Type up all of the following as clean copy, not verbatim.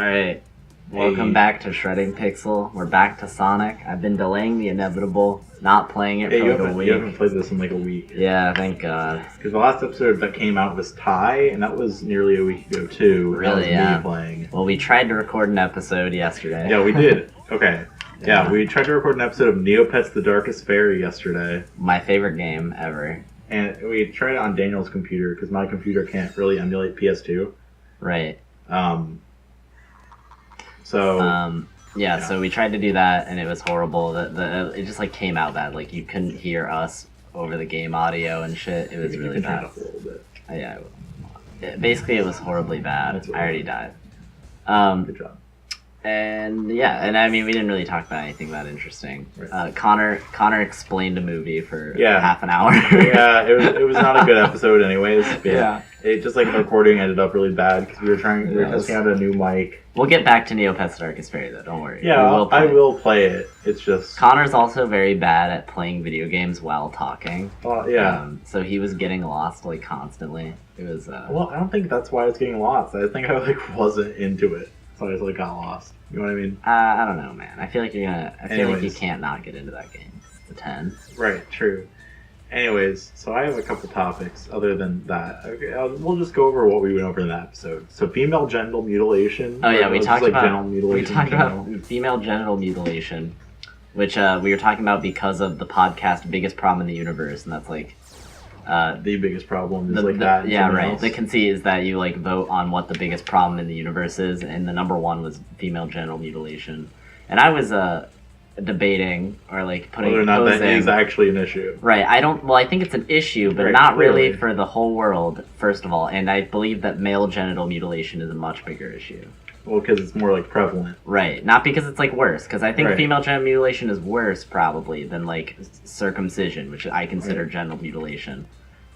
Alright, welcome back to Shredding Pixel. We're back to Sonic. I've been delaying the inevitable, not playing it for like a week. You haven't played this in like a week. Yeah, thank God. Because the last episode that came out was Ty, and that was nearly a week ago too. Really, that was yeah. me playing. Well, we tried to record an episode yesterday. Yeah, we did. Okay. Yeah, we tried to record an episode of Neopets the Darkest Fairy yesterday. My favorite game ever. And we tried it on Daniel's computer, because my computer can't really emulate PS2. Right. So we tried to do that, and it was horrible. It just like came out bad. Like you couldn't hear us over the game audio and shit. It was really bad. Turn it up a little bit. Basically, it was horribly bad. I already died. Good job. And I mean, we didn't really talk about anything that interesting. Right. Connor explained a movie for Yeah. half an hour. Yeah, it was not a good episode anyways. Yeah. It just like the recording ended up really bad because we were testing out a new mic. We'll get back to Neopets Darkest Fairy though, don't worry. Yeah, I will play it. It's just Connor's also very bad at playing video games while talking. yeah. So he was getting lost like constantly. It was Well, I don't think that's why it's getting lost. I think I like wasn't into it, so I just like got lost. You know what I mean? I don't know, man. I feel like you're gonna. I feel like you Anyways. can't not get into that game. It's a 10. Right. True. Anyways, so I have a couple topics other than that. Okay, we'll just go over what we went over in that episode. So female genital mutilation. Oh yeah, we Just, talked like, about genital mutilation. female genital mutilation, which we were talking about because of the podcast "Biggest Problem in the Universe," and that's like The biggest problem is like that. and Yeah, something right. else. The conceit is that you like vote on what the biggest problem in the universe is, and the number one was female genital mutilation. And I was debating or like putting Whether or not that posing- is actually an issue. Right. I think it's an issue, but Right, not really clearly. for the whole world. First of all, and I believe that male genital mutilation is a much bigger issue. Well, because it's more like prevalent. Right. Not because it's like worse, because I think Right. female genital mutilation is worse probably than like circumcision, which I consider Right. genital mutilation.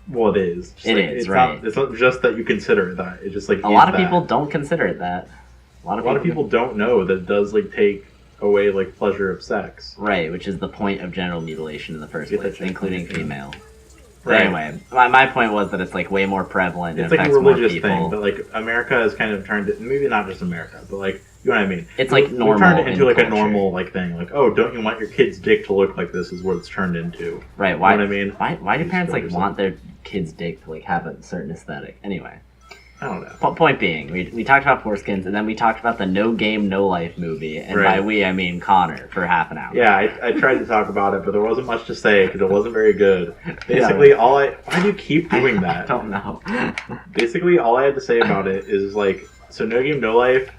Well, it is. Just, It like, is, it's right. Not, it's not just that you consider that. It's just like A lot of people don't consider it that. A lot of people don't know that it does like take away like pleasure of sex. Right, which is the point of genital mutilation in the first Get place, that checked including out, yeah. female. But Right. anyway, my point was that it's like way more prevalent and It's like a affects more religious people. thing, but like America has kind of turned it. Maybe not just America, but like you know what I mean. It's like We've normal turned it into in like a culture. normal like thing. Like, oh, don't you want your kid's dick to look like this? Is what it's turned into. Right, why? You know what I mean? Why do You parents just like go want their kids' dick to like have a certain aesthetic? Anyway, I don't know. point being, we talked about foreskins, and then we talked about the No Game No Life movie, and by Right. we I mean Connor for half an hour. Yeah, I tried to talk about it, but there wasn't much to say because it wasn't very good. Basically, why do you keep doing I that? don't know. Basically, all I had to say about it is like, so No Game No Life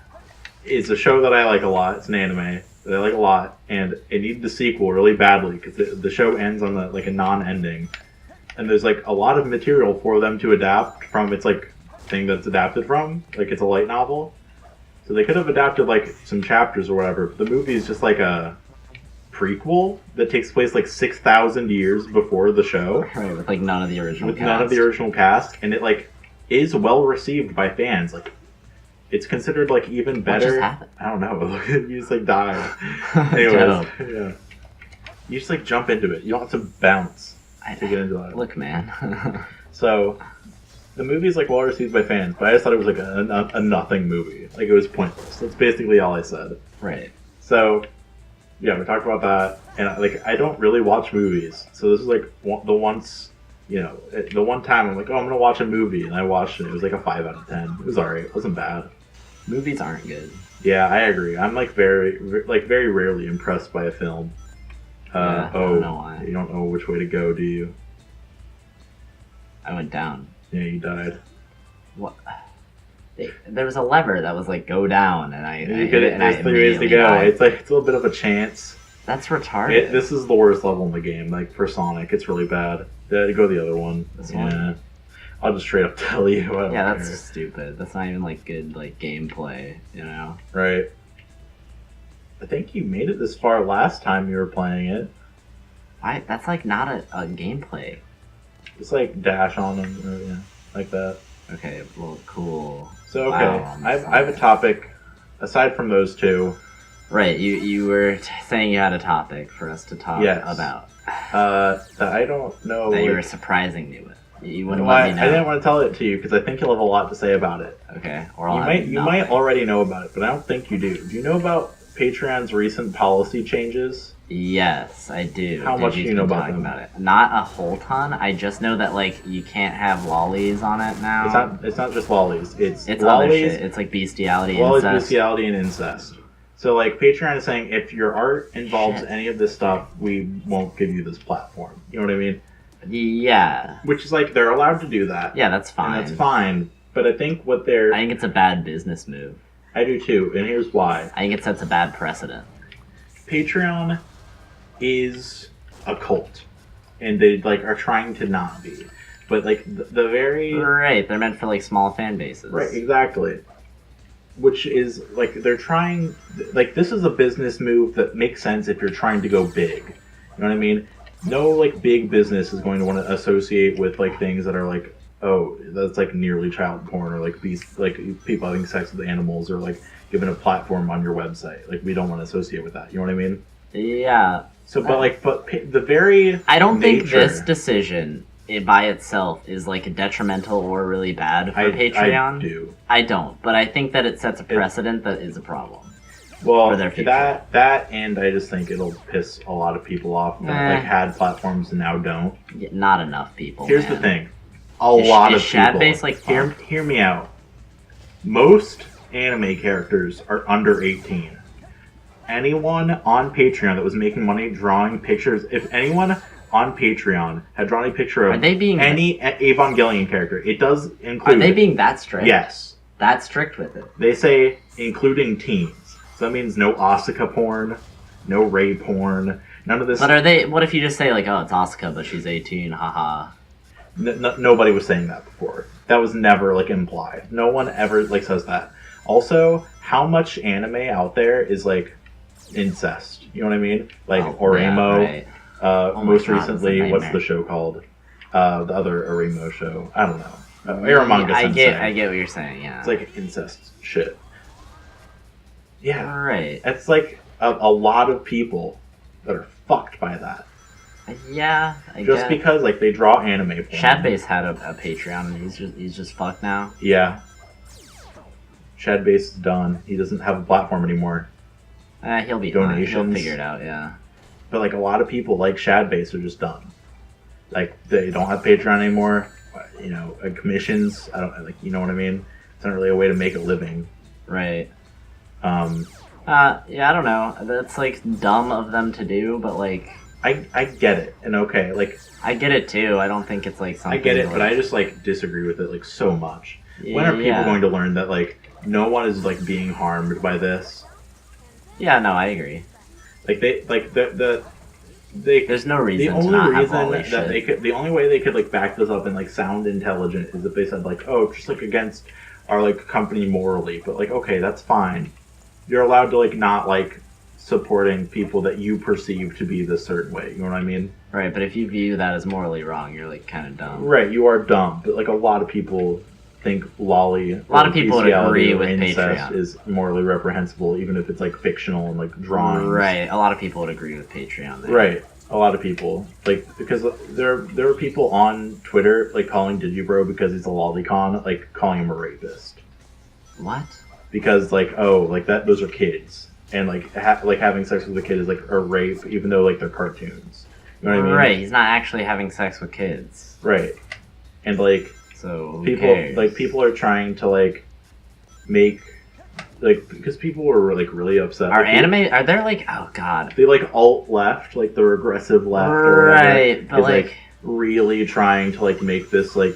is a show that I like a lot. It's an anime that I like a lot, and it needed the sequel really badly because the show ends on like a non-ending, and there's like a lot of material for them to adapt from its like thing that's adapted from, like it's a light novel. So they could have adapted like some chapters or whatever. But the movie is just like a prequel that takes place like 6,000 years before the show. Right, with like none of the original With cast. none of the original cast, and it like is well received by fans. Like it's considered like even What better. just happened? I don't know. You just like died. Anyways, Dope. yeah. You just like jump into it. You don't have to bounce to get into that. Look, man. So the movie is like well received by fans, but I just thought it was like a nothing movie. Like it was pointless. That's basically all I said. Right. So yeah, we talked about that, and like I don't really watch movies, so this is like the one time I'm like, oh, I'm gonna watch a movie, and I watched it. It was like a 5 out of 10. It was alright. It wasn't bad. Movies aren't good. Yeah, I agree. I'm like very rarely impressed by a film. Yeah, I don't know why. You don't know which way to go, do you? I went down. Yeah, you died. What? There was a lever that was like go down, and I You hit could it, and I there's 3 ways to immediately go. died. It's like it's a little bit of a chance. That's retarded. This is the worst level in the game. Like for Sonic, it's really bad. Yeah, go the other one. This yeah. one? I'll just straight up tell you. I don't Yeah, that's care. stupid. That's not even like good like gameplay, you know? Right. I think you made it this far last time you were playing it. That's like not a gameplay. Just like dash on them, or, yeah, like that. Okay, well, cool. So okay, Wow, I have a topic. Aside from those two, Right, you were saying you had a topic for us to talk Yes. about that I don't know. that you like- were surprising me with. You wouldn't Why? let me I know. didn't want to tell it to you because I think you'll have a lot to say about it. Okay, or I'll have You might nothing. already know about it, but I don't think you do. Do you know about Patreon's recent policy changes? Yes, I do. How much do Digi's you know been about talking them? it? Not a whole ton. I just know that like you can't have lollies on it now. It's not just lollies. It's It's other lollies, shit. It's like bestiality, lollies, incest. bestiality, and incest. So like Patreon is saying if your art involves Shit. any of this stuff, we won't give you this platform. You know what I mean? Yeah, Which is like they're allowed to do that. yeah, that's fine. And that's fine. But I think what they're I think it's a bad business move. I do too, and here's why. I think it sets a bad precedent. Patreon is a cult, and they like are trying to not be, but like the very Right, they're meant for like small fan bases. right, exactly. Which is like they're trying like this is a business move that makes sense if you're trying to go big. You know what I mean? No like big business is going to want to associate with like things that are like, oh, that's like nearly child porn or like these like people having sex with animals or like given a platform on your website. Like we don't want to associate with that. You know what I mean? Yeah, So, the very I don't think nature- this decision by itself is like detrimental or really bad for I Patreon. do. I don't, but I think that it sets a precedent that is a problem. Well, For their future. that and I just think it'll piss a lot of people off that like had platforms and now don't. Yeah, not enough people. Here's man. the thing: a lot is of people. Shadbase, like, fun? hear me out. Most anime characters are under 18. Anyone on Patreon that was making money drawing pictures, if anyone on Patreon had drawn a picture Are of they being any Evangelion character, it does include. Are they being that strict? Yes. That strict with it. They say including teens. So that means no Asuka porn, no Ray porn, none of this. But are they? What if you just say like, oh, it's Asuka, but she's 18, haha. Nobody was saying that before. That was never like implied. No one ever like says that. Also, how much anime out there is like incest? You know what I mean? Like Oh, Oremo. yeah, right. my Most God, it's a recently, what's nightmare. the show called? The other Oremo show. I don't know. Aramanga I Sensei. get what you're saying. Yeah. It's like incest shit. Yeah. Right. It's like a lot of people that are fucked by that. Yeah. I Just guess. because like they draw anime porn. Shadbase had a Patreon, and he's just fucked now. Yeah. Shadbase is done. He doesn't have a platform anymore. He'll be fine. He'll Donations. figure it out. Yeah. But like a lot of people like Shadbase are just done. Like they don't have Patreon anymore. You know, commissions. I don't like. You know what I mean? It's not really a way to make a living. Right. Um, Yeah. I don't know. That's like dumb of them to do, but like I get it and okay. Like I get it too. I don't think it's like something. I get it, to, but like, I just like disagree with it like so much. When are people yeah. going to learn that like no one is like being harmed by this? Yeah. No, I agree. Like they There's no the reason to only not have reason all that this shit. they could the only way they could like back this up and like sound intelligent is if they said like, oh, just like against our like company morally, but like okay, that's fine. You're allowed to like not like supporting people that you perceive to be this certain way. You know what I mean? Right, but if you view that as morally wrong, you're like kind of dumb. Right, you are dumb, but like a lot of people think lolly. A lot of people would agree with incest Patreon. is morally reprehensible, even if it's like fictional and like drawings. Right, a lot of people would agree with Patreon. There. Right. A lot of people like because there are people on Twitter like calling Digibro because he's a lolicon, like calling him a rapist What? because like oh like that those are kids and like like having sex with a kid is like a rape even though like they're cartoons. You know what I mean? Right, he's not actually having sex with kids. Right. And like So who people cares? like people are trying to like make like because people were like really upset. Are Like, anime? Are there like? Oh god. they like alt left, like the regressive left, or whatever, Right, but is, like, really trying to like make this like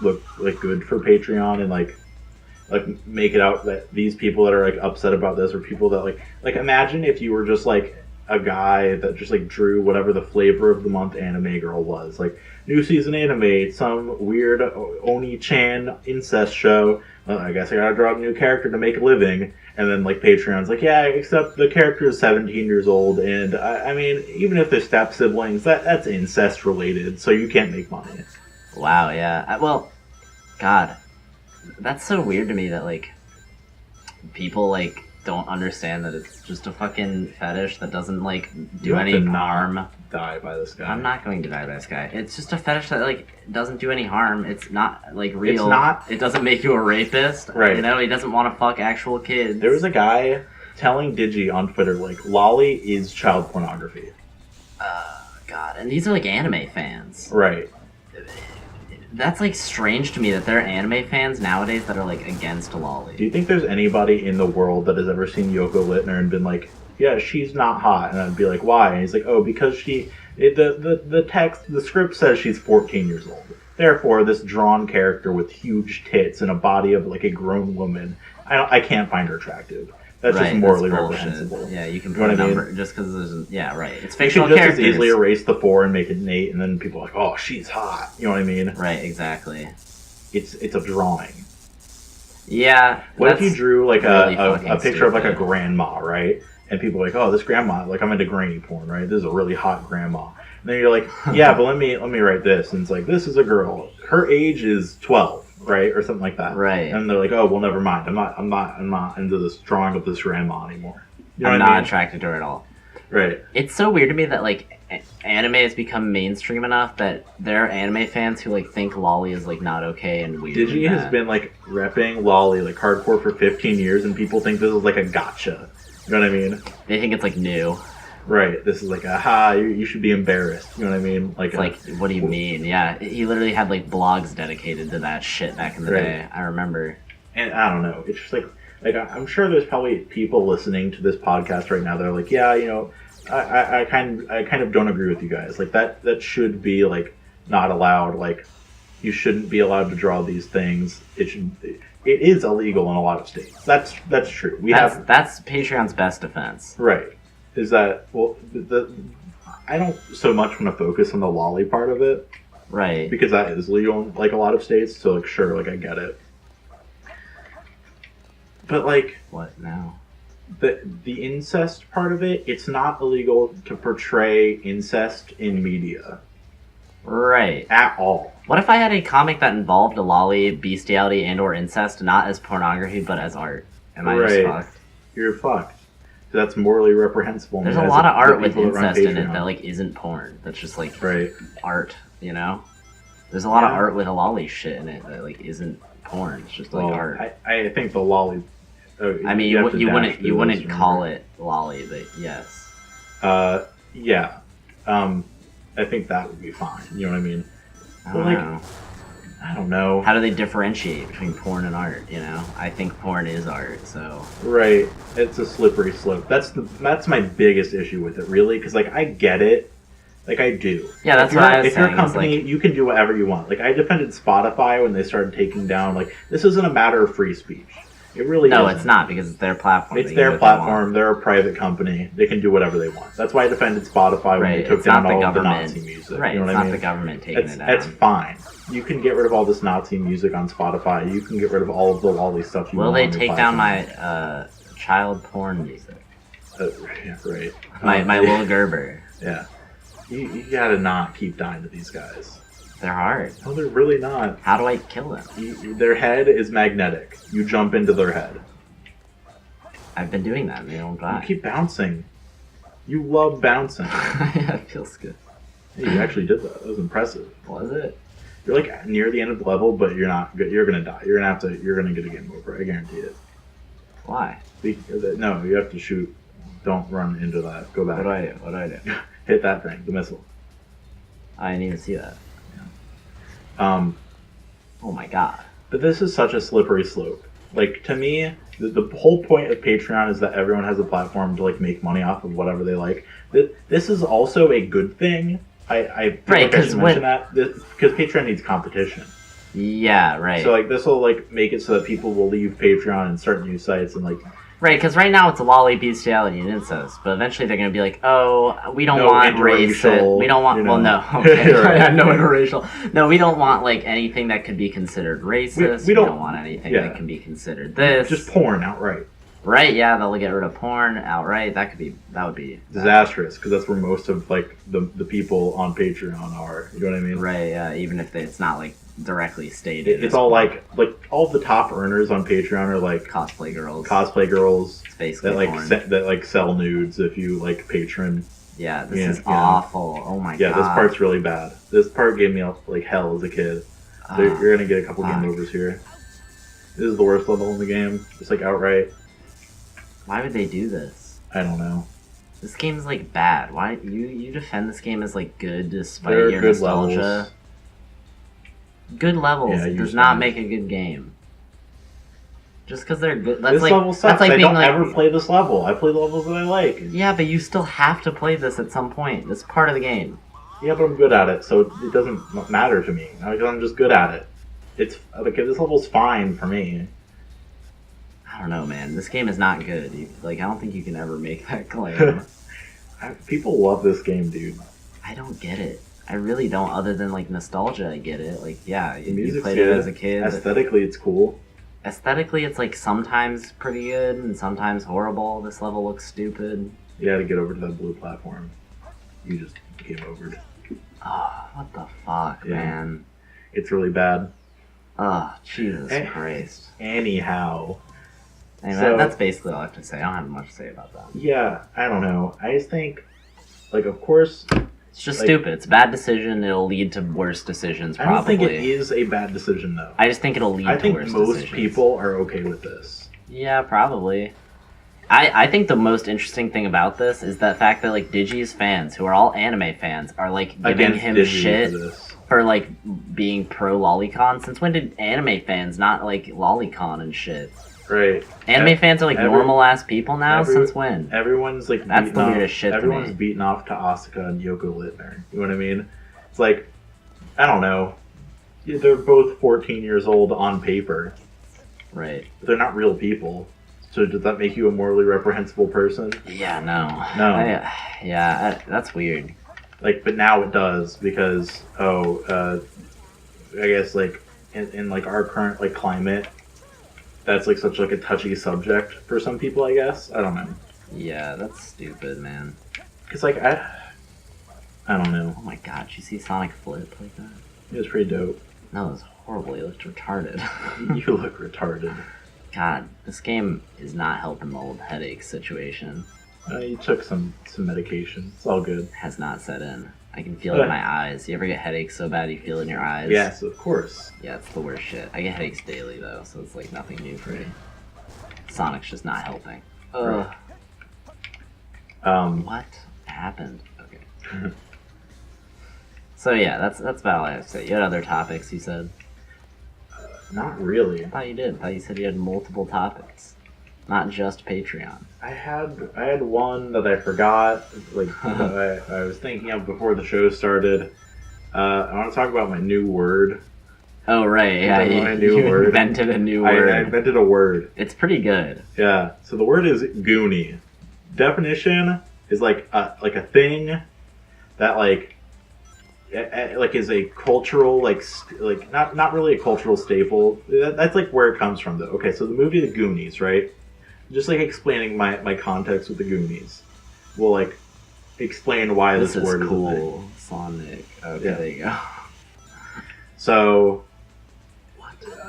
look like good for Patreon and like make it out that these people that are like upset about this are people that like imagine if you were just like a guy that just like drew whatever the flavor of the month anime girl was like new season anime some weird Oni-chan incest show. I guess I gotta draw a new character to make a living. And then, like, Patreon's like, yeah, except the character is 17 years old, and, I mean, even if they're step-siblings, that's incest-related, so you can't make money. wow, yeah. Well, God, that's so weird to me that like people like don't understand that it's just a fucking fetish that doesn't like You do have any to not harm. Die by this guy. I'm not going to die by this guy. It's just a fetish that like doesn't do any harm. It's not like real. It's not. It doesn't make you a rapist. Right. You know, he doesn't want to fuck actual kids. There was a guy telling Digi on Twitter like lolly is child pornography. God, and these are like anime fans. Right. That's like strange to me that there are anime fans nowadays that are like against Do lolly. you think there's anybody in the world that has ever seen Yoko Littner and been like, yeah, she's not hot, and I'd be like, why? And he's like, oh, because the script says she's 14 years old. Therefore, this drawn character with huge tits and a body of like a grown woman, I can't find her attractive. That's Right, just morally that's bullshit. reprehensible. Yeah, you can You put know a what I mean? number just because there's yeah, right. It's You should fictional just as characters. easily erase the 4 and make it an 8, and then people are like, oh, she's hot. You know what I mean? Right, exactly. It's a drawing. Yeah. What if you that's drew like really a fucking picture of like a stupid. grandma, right? And people are like, oh, this grandma, like I'm into granny porn, right? This is a really hot grandma. And then you're like, yeah, but let me write this. And it's like, this is a girl. Her age is 12, right, or something like that. Right. And they're like, oh, well, never mind. I'm not into this drawing of this grandma anymore. You know I'm what not I mean? attracted to her at all. Right. It's so weird to me that like anime has become mainstream enough that there are anime fans who like think lolly is like not okay and weird. Digi and has bad. been like repping lolly like hardcore for 15 years, and people think this is like a gotcha. You know what I mean? They think it's like new. Right. This is like aha, you should be embarrassed. You know what I mean? It's like, what do you mean? Yeah, he literally had like blogs dedicated to that shit back in the Right. day. I remember. And I don't know. It's just like I'm sure there's probably people listening to this podcast right now that are like, yeah, you know, I kind of don't agree with you guys. Like that should be like not allowed. Like you shouldn't be allowed to draw these things. It is illegal in a lot of states. That's true. That's Patreon's best defense. Right. Is that well? I don't so much want to focus on the lolly part of it Right. because that is legal in like a lot of states. So like, sure, like I get it. But like What now? the incest part of it, it's not illegal to portray incest in media Right. at all. What if I had a comic that involved a lolly, bestiality, and/or incest, not as pornography but as art? Am I just Right. fucked? You're fucked. That's morally reprehensible. There's a as lot of the art with people that run incest in it Patreon. that like isn't porn. That's just like Right. art, you know? There's a lot of Yeah. art with a lolly shit in it that like isn't porn. It's just like Well, art. I think the lolly. I mean, have to you dash wouldn't through wouldn't those, call remember? it lolly, but yes. Yeah. I think that would be fine. You know what I mean? I Well, don't like- know. I don't know. How do they differentiate between porn and art? You know, I think porn is art. So Right. It's a slippery slope. That's my biggest issue with it, really, because like I get it, like I do. yeah, that's If you're, what I was if you're a saying. It's company, like, you can do whatever you want. Like I defended Spotify when they started taking down. Like this isn't a matter of free speech. It really no, isn't. it's not because it's their platform. It's They their can do what they platform. want. They're a private company. They can do whatever they want. That's why I defended Spotify when Right. they took It's not down the all of the government. Nazi music. Right. You know It's what I not mean? the government taking It's, it down. it's fine. You can get rid of all this Nazi music on Spotify. You can get rid of all of the lolly stuff you Will want. they on your take down platform. my child porn music? Yeah, right. My Lil Gerber. Yeah. You gotta not keep dying to these guys. They're hard. No, they're really not. How do I kill them? Their head is magnetic. You jump into their head. I've been doing that and they don't You die. keep bouncing. You love bouncing. Yeah, it feels good. Hey, you actually did that. That was impressive. Was it? You're like near the end of the level, but you're not good. You're gonna die. You're gonna get a game over. I guarantee it. Why? No, you have to shoot. Don't run into that. Go back. What do I do? What do I do? Hit that thing. The missile. I didn't even see that. Um, Oh my god. but this is such a slippery slope. Like to me, the whole point of Patreon is that everyone has a platform to like make money off of whatever they like. This is also a good thing. I feel Right, like I 'cause should when- mention that because Patreon needs competition. Yeah, right. So like this will like make it so that people will leave Patreon and start new sites and like Right, because right now it's a lolly, bestiality, and incest, but eventually they're going to be like, oh, we don't No want interracial, racist. We don't want, you know. well, no. Okay. Right. Yeah, no interracial. No, we don't want, like, anything that could be considered racist. We We don't- don't want anything yeah. that can be considered this. just porn outright. Right, yeah, they'll get rid of porn outright. That would be Disastrous because that's where most of like the people on Patreon are. You know what I mean? Right, yeah, even if it's not, like, directly stated. It's all like all the top earners on Patreon are like cosplay girls. Cosplay girls It's basically that porn. that like sell nudes if you like patron. Yeah, this Yeah, is yeah. awful. Oh my god. Yeah, this part's really bad. This part gave me like hell as a kid. So you're gonna get a couple fuck. game overs here. This is the worst level in the game, just like outright. Why would they do this? I don't know. This game's like bad. Why you defend this game as like good despite There are your good nostalgia? levels. Good levels Yeah, you does said not it. make a good game. Just because they're good, that's This like level sucks. that's like I being don't like, ever play this level. I play the levels that I like. yeah, but you still have to play this at some point. It's part of the game. Yeah, but I'm good at it, so it doesn't matter to me. I'm just good at it. It's like this level's fine for me. I don't know, man. This game is not good. I don't think you can ever make that claim. People love this game, dude. I don't get it. I really don't. Other than like nostalgia, I get it. Like, yeah, The you music's played it good. as a kid. but Aesthetically, it's cool. aesthetically, it's like sometimes pretty good and sometimes horrible. This level looks stupid. You had to get over to that blue platform. You just game overed. Oh, what the fuck, Yeah. man? It's really bad. Oh, Jesus Eh. Christ. Anyhow, Anyway, So- that's basically all I have to say. I don't have much to say about that. yeah, I don't know. I just think, like, of course, It's just Like- stupid. It's a bad decision. It'll lead to worse decisions, I don't probably. think it is a bad decision though. I just think it'll lead I to think worse most decisions. people are okay with this. Yeah, probably. I think the most interesting thing about this is the fact that like Digi's fans, who are all anime fans, are like giving Against him Digi shit for this. for like being pro lolicon. Since when did anime fans not like lolicon and shit? Right. Anime fans are like every- normal ass people now. every- Since when? Everyone's like That's beating the off, weirdest shit to Everyone's me. beating off to Asuka and Yoko Littner. You know what I mean? It's like, I don't know. Yeah, they're both 14 years old on paper, Right. but they're not real people. So does that make you a morally reprehensible person? Yeah. No. No. That's weird. Like, but now it does because I guess like in like our current like climate, that's like such like a touchy subject for some people. I guess I don't know. Yeah, that's stupid, man. Cause like I don't know. Oh my god, did you see Sonic flip like that? It was pretty dope. No, it was horrible. He looked retarded. You look retarded. God, this game is not helping the old headache situation. You took some medication. It's all good. It has not set in. I can feel it in my eyes. You ever get headaches so bad you feel it in your eyes? Yes, of course. Yeah, it's the worst shit. I get headaches daily though, so it's like nothing new for me. Sonic's just not helping. Ugh. What happened? Okay. So yeah, that's about all I have to say. You had other topics, you said? Not really. I thought you did. I thought you said you had multiple topics. Not just Patreon. I had one that I forgot, like that I was thinking of before the show started. I want to talk about my new word. Oh right, yeah, Is that my new you word? invented a new I word. invented a word. It's pretty good. Yeah. So the word is goonie. Definition is like a thing that like is a cultural like not really a cultural staple. That's like where it comes from though. Okay, so the movie The Goonies, right? Just like explaining my context with The Goonies. Will like explain why This this, is word is a thing. cool, Sonic. Okay, Yeah. there you go. So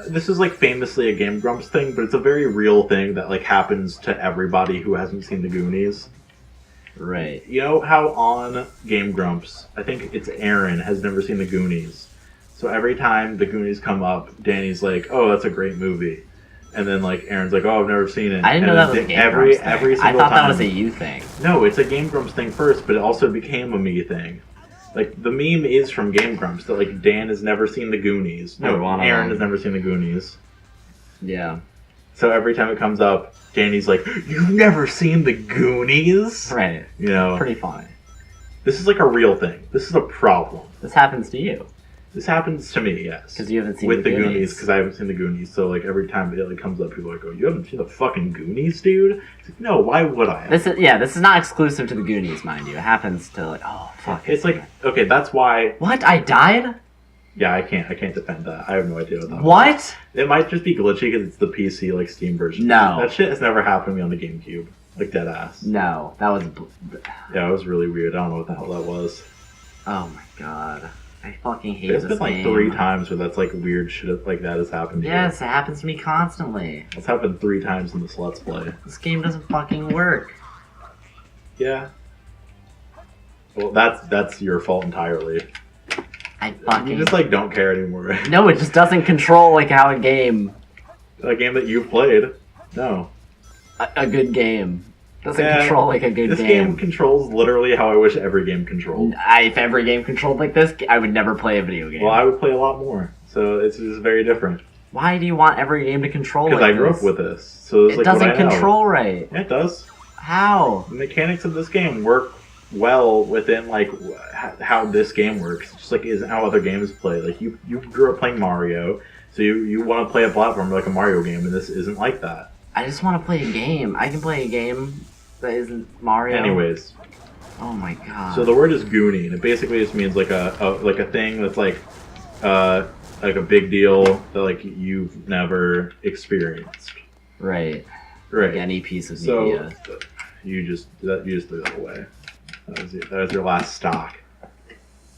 this is like famously a Game Grumps thing, but it's a very real thing that like happens to everybody who hasn't seen The Goonies. Right. You know how on Game Grumps, I think it's Aaron has never seen The Goonies. So every time The Goonies come up, Danny's like, "Oh, that's a great movie," and then like Aaron's like, "Oh, I've never seen it." I didn't know And that was then a Game every Grumps thing. every I single thought time. that was a you thing. No, it's a Game Grumps thing first, but it also became a me thing. Like the meme is from Game Grumps that like Dan has never seen The Goonies. Never No, one of Aaron them. has never seen The Goonies. Yeah. So every time it comes up, Danny's like, "You've never seen The Goonies?" Right. You know, Pretty funny. this is like a real thing. This is a problem. This happens to you This happens to me, yes. because you haven't seen With the The Goonies, Goonies. because I haven't seen The Goonies. So like every time it like comes up, people are like, "Oh, you haven't seen the fucking Goonies, dude?" It's like, no, why would I? This is not exclusive to the Goonies, mind you. It happens to like, oh fuck. It's like, okay, that's why. what? I died? Yeah, I can't defend that. I have no idea what that was. What? It might just be glitchy because it's the PC like Steam version. No. That shit has never happened to me on the GameCube. Like dead ass. No, that was. Yeah, it was really weird. I don't know what the hell that was. Oh my god. I fucking hate There's this been like game. 3 times where that's like weird shit like that has happened. Yes, it happens to me constantly. It's happened 3 times in this Let's Play. This game doesn't fucking work. Yeah. Well, that's your fault entirely. I fucking... You just like don't care anymore. No, it just doesn't control like how a game... A game that you've played. No. A good game. Doesn't Yeah, control like a good This game. game controls literally how I wish every game controlled. If every game controlled like this, I would never play a video game. Well, I would play a lot more. So it's just very different. Why do you want every game to control like Because this? I grew up with this. So it's It like doesn't what I know. control right. Yeah, it does. How? The mechanics of this game work well within like how this game works. It's just like isn't how other games play. Like you grew up playing Mario, so you want to play a platform like a Mario game, and this isn't like that. I just want to play a game. I can play a game that isn't Mario. Anyways, Oh my god. so the word is goonie, and it basically just means like a thing that's like a big deal that like you've never experienced. Right. Right. Like any piece of So media. you just threw that away. That was your last stock.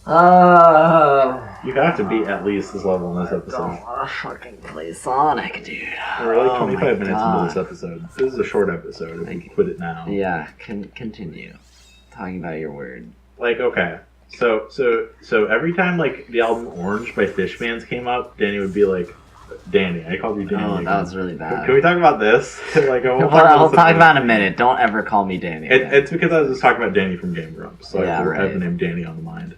You have to be at least this level in this episode. Don't wanna fucking play Sonic, dude. We're like Oh 25 my minutes God. into this episode. This is a short episode. If we quit it now. Yeah, continue. Talking about your word. Like, okay. So every time like the album Orange by Fishmans came up, Danny would be like, Danny. I called you Danny. Oh, again. that was really bad. Can we talk about this? Like, I'll this talk in about it in a minute. Don't ever call me Danny. again. It's because I was just talking about Danny from Game Grumps, so Yeah, I right. have the name Danny on the mind.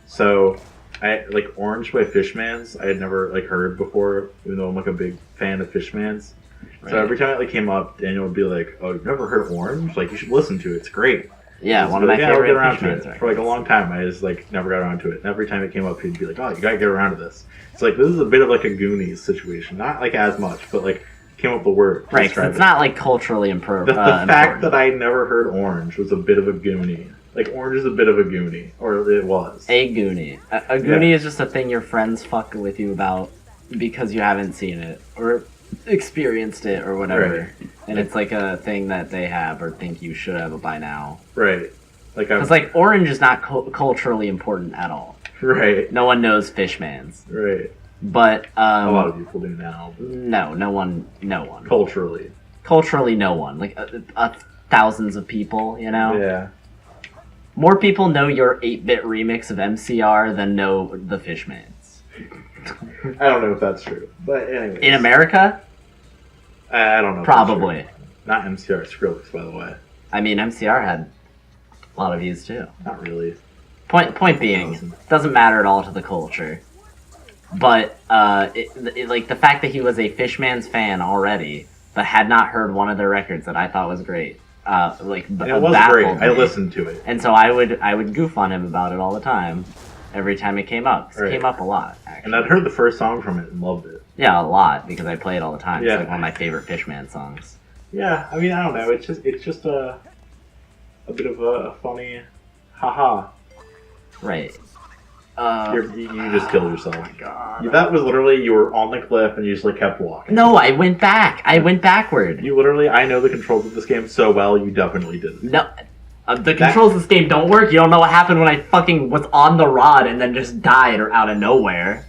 So I like Orange by Fishmans. I had never like heard before, even though I'm like a big fan of Fishmans. Right. So every time it like came up, Daniel would be like, "Oh, you've never heard Orange? Like, you should listen to it. It's great." Yeah, It's one of my like, I'll favorite get around to Fishmans it. records. For like a long time, I just like never got around to it. And every time it came up, he'd be like, "Oh, you gotta get around to this." It's like this is a bit of like a Goonies situation, not like as much, but like came up with a word. to Right, 'cause describe it's it. not like culturally The important. fact that I never heard Orange was a bit of a Goonie. Like, Orange is a bit of a Goonie. Or it was. A Goonie. A Goonie is just a thing your friends fuck with you about because you haven't seen it or experienced it or whatever. Right. And it's like a thing that they have or think you should have by now. Right. Like, Because like Orange is not culturally important at all. Right. No one knows Fishmans. Right. But A lot of people do now. no one. Culturally. Culturally, no one. Like thousands of people, you know. Yeah. More people know your 8-bit remix of MCR than know the Fishmans. I don't know if that's true. But anyway. In America? I don't know if that's Probably. true. Not MCR Skrillex, by the way. I mean, MCR had a lot of views too. Not really. Point being, doesn't matter at all to the culture. But like the fact that he was a Fishman's fan already, but had not heard one of their records that I thought was great, And it was baffled great. I me. listened to it. And so I would goof on him about it all the time, every time it came up. 'Cause Right. It came up a lot, actually. And I'd heard the first song from it and loved it. Yeah, a lot because I play it all the time. Yeah. It's like one of my favorite Fishman songs. Yeah, I mean, I don't know. It's just a bit of a funny, haha. Right. You just killed yourself. Oh my God. That was literally, you were on the cliff and you just like kept walking. No, I went back. I went backward. You literally, I know the controls of this game so well, you definitely didn't. No. The controls of this game don't work. You don't know what happened when I fucking was on the rod and then just died or out of nowhere.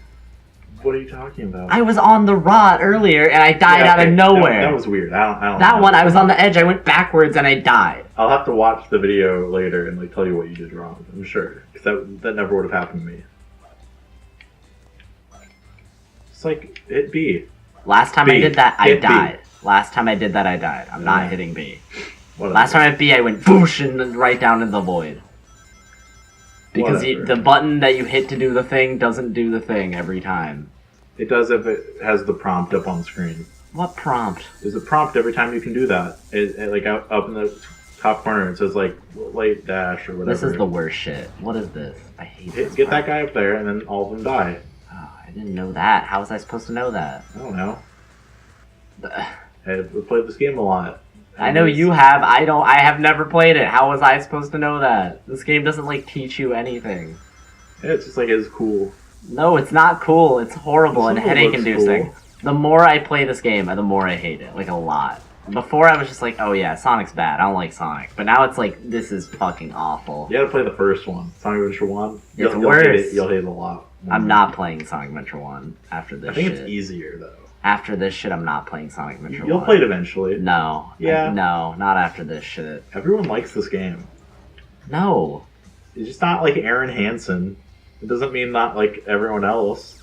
What are you talking about? I was on the rod earlier and I died Yeah, out okay, of nowhere. That was weird. I don't That know. one, I was on the edge. I went backwards and I died. I'll have to watch the video later and like tell you what you did wrong. I'm sure, because that never would have happened to me. It's like hit B. Last time B. I did that, I Hit B. died. Last time I did that, I died. I'm not Yeah. hitting B. Whatever. Last time I hit B, I went boosh and right down in the void. Because Whatever. the button that you hit to do the thing doesn't do the thing every time. It does if it has the prompt up on screen. What prompt? There's a prompt every time you can do that. Like up in the top corner, it says like late dash or whatever. This is the worst shit. What is this? I hate this. Get part. that guy up there, and then all of them die. Oh, I didn't know that. How was I supposed to know that? I don't know. Ugh. I've played this game a lot. I know you have. I don't. I have never played it. How was I supposed to know that? This game doesn't like teach you anything. Yeah, it's just like it's cool. No, it's not cool. It's horrible and Some of it headache looks inducing. cool. The more I play this game, the more I hate it. Like a lot. Before I was just like, oh yeah, Sonic's bad. I don't like Sonic. But now it's like, this is fucking awful. You gotta play the first one, Sonic Adventure 1. It's You'll hate worse. it. You'll hate it a lot. I'm not playing Sonic Adventure 1 after this I think shit. it's easier though. After this shit, I'm not playing Sonic Adventure 1. You'll play it eventually. No. Yeah. No, not after this shit. Everyone likes this game. No. It's just not like Aaron Hansen. It doesn't mean not like everyone else.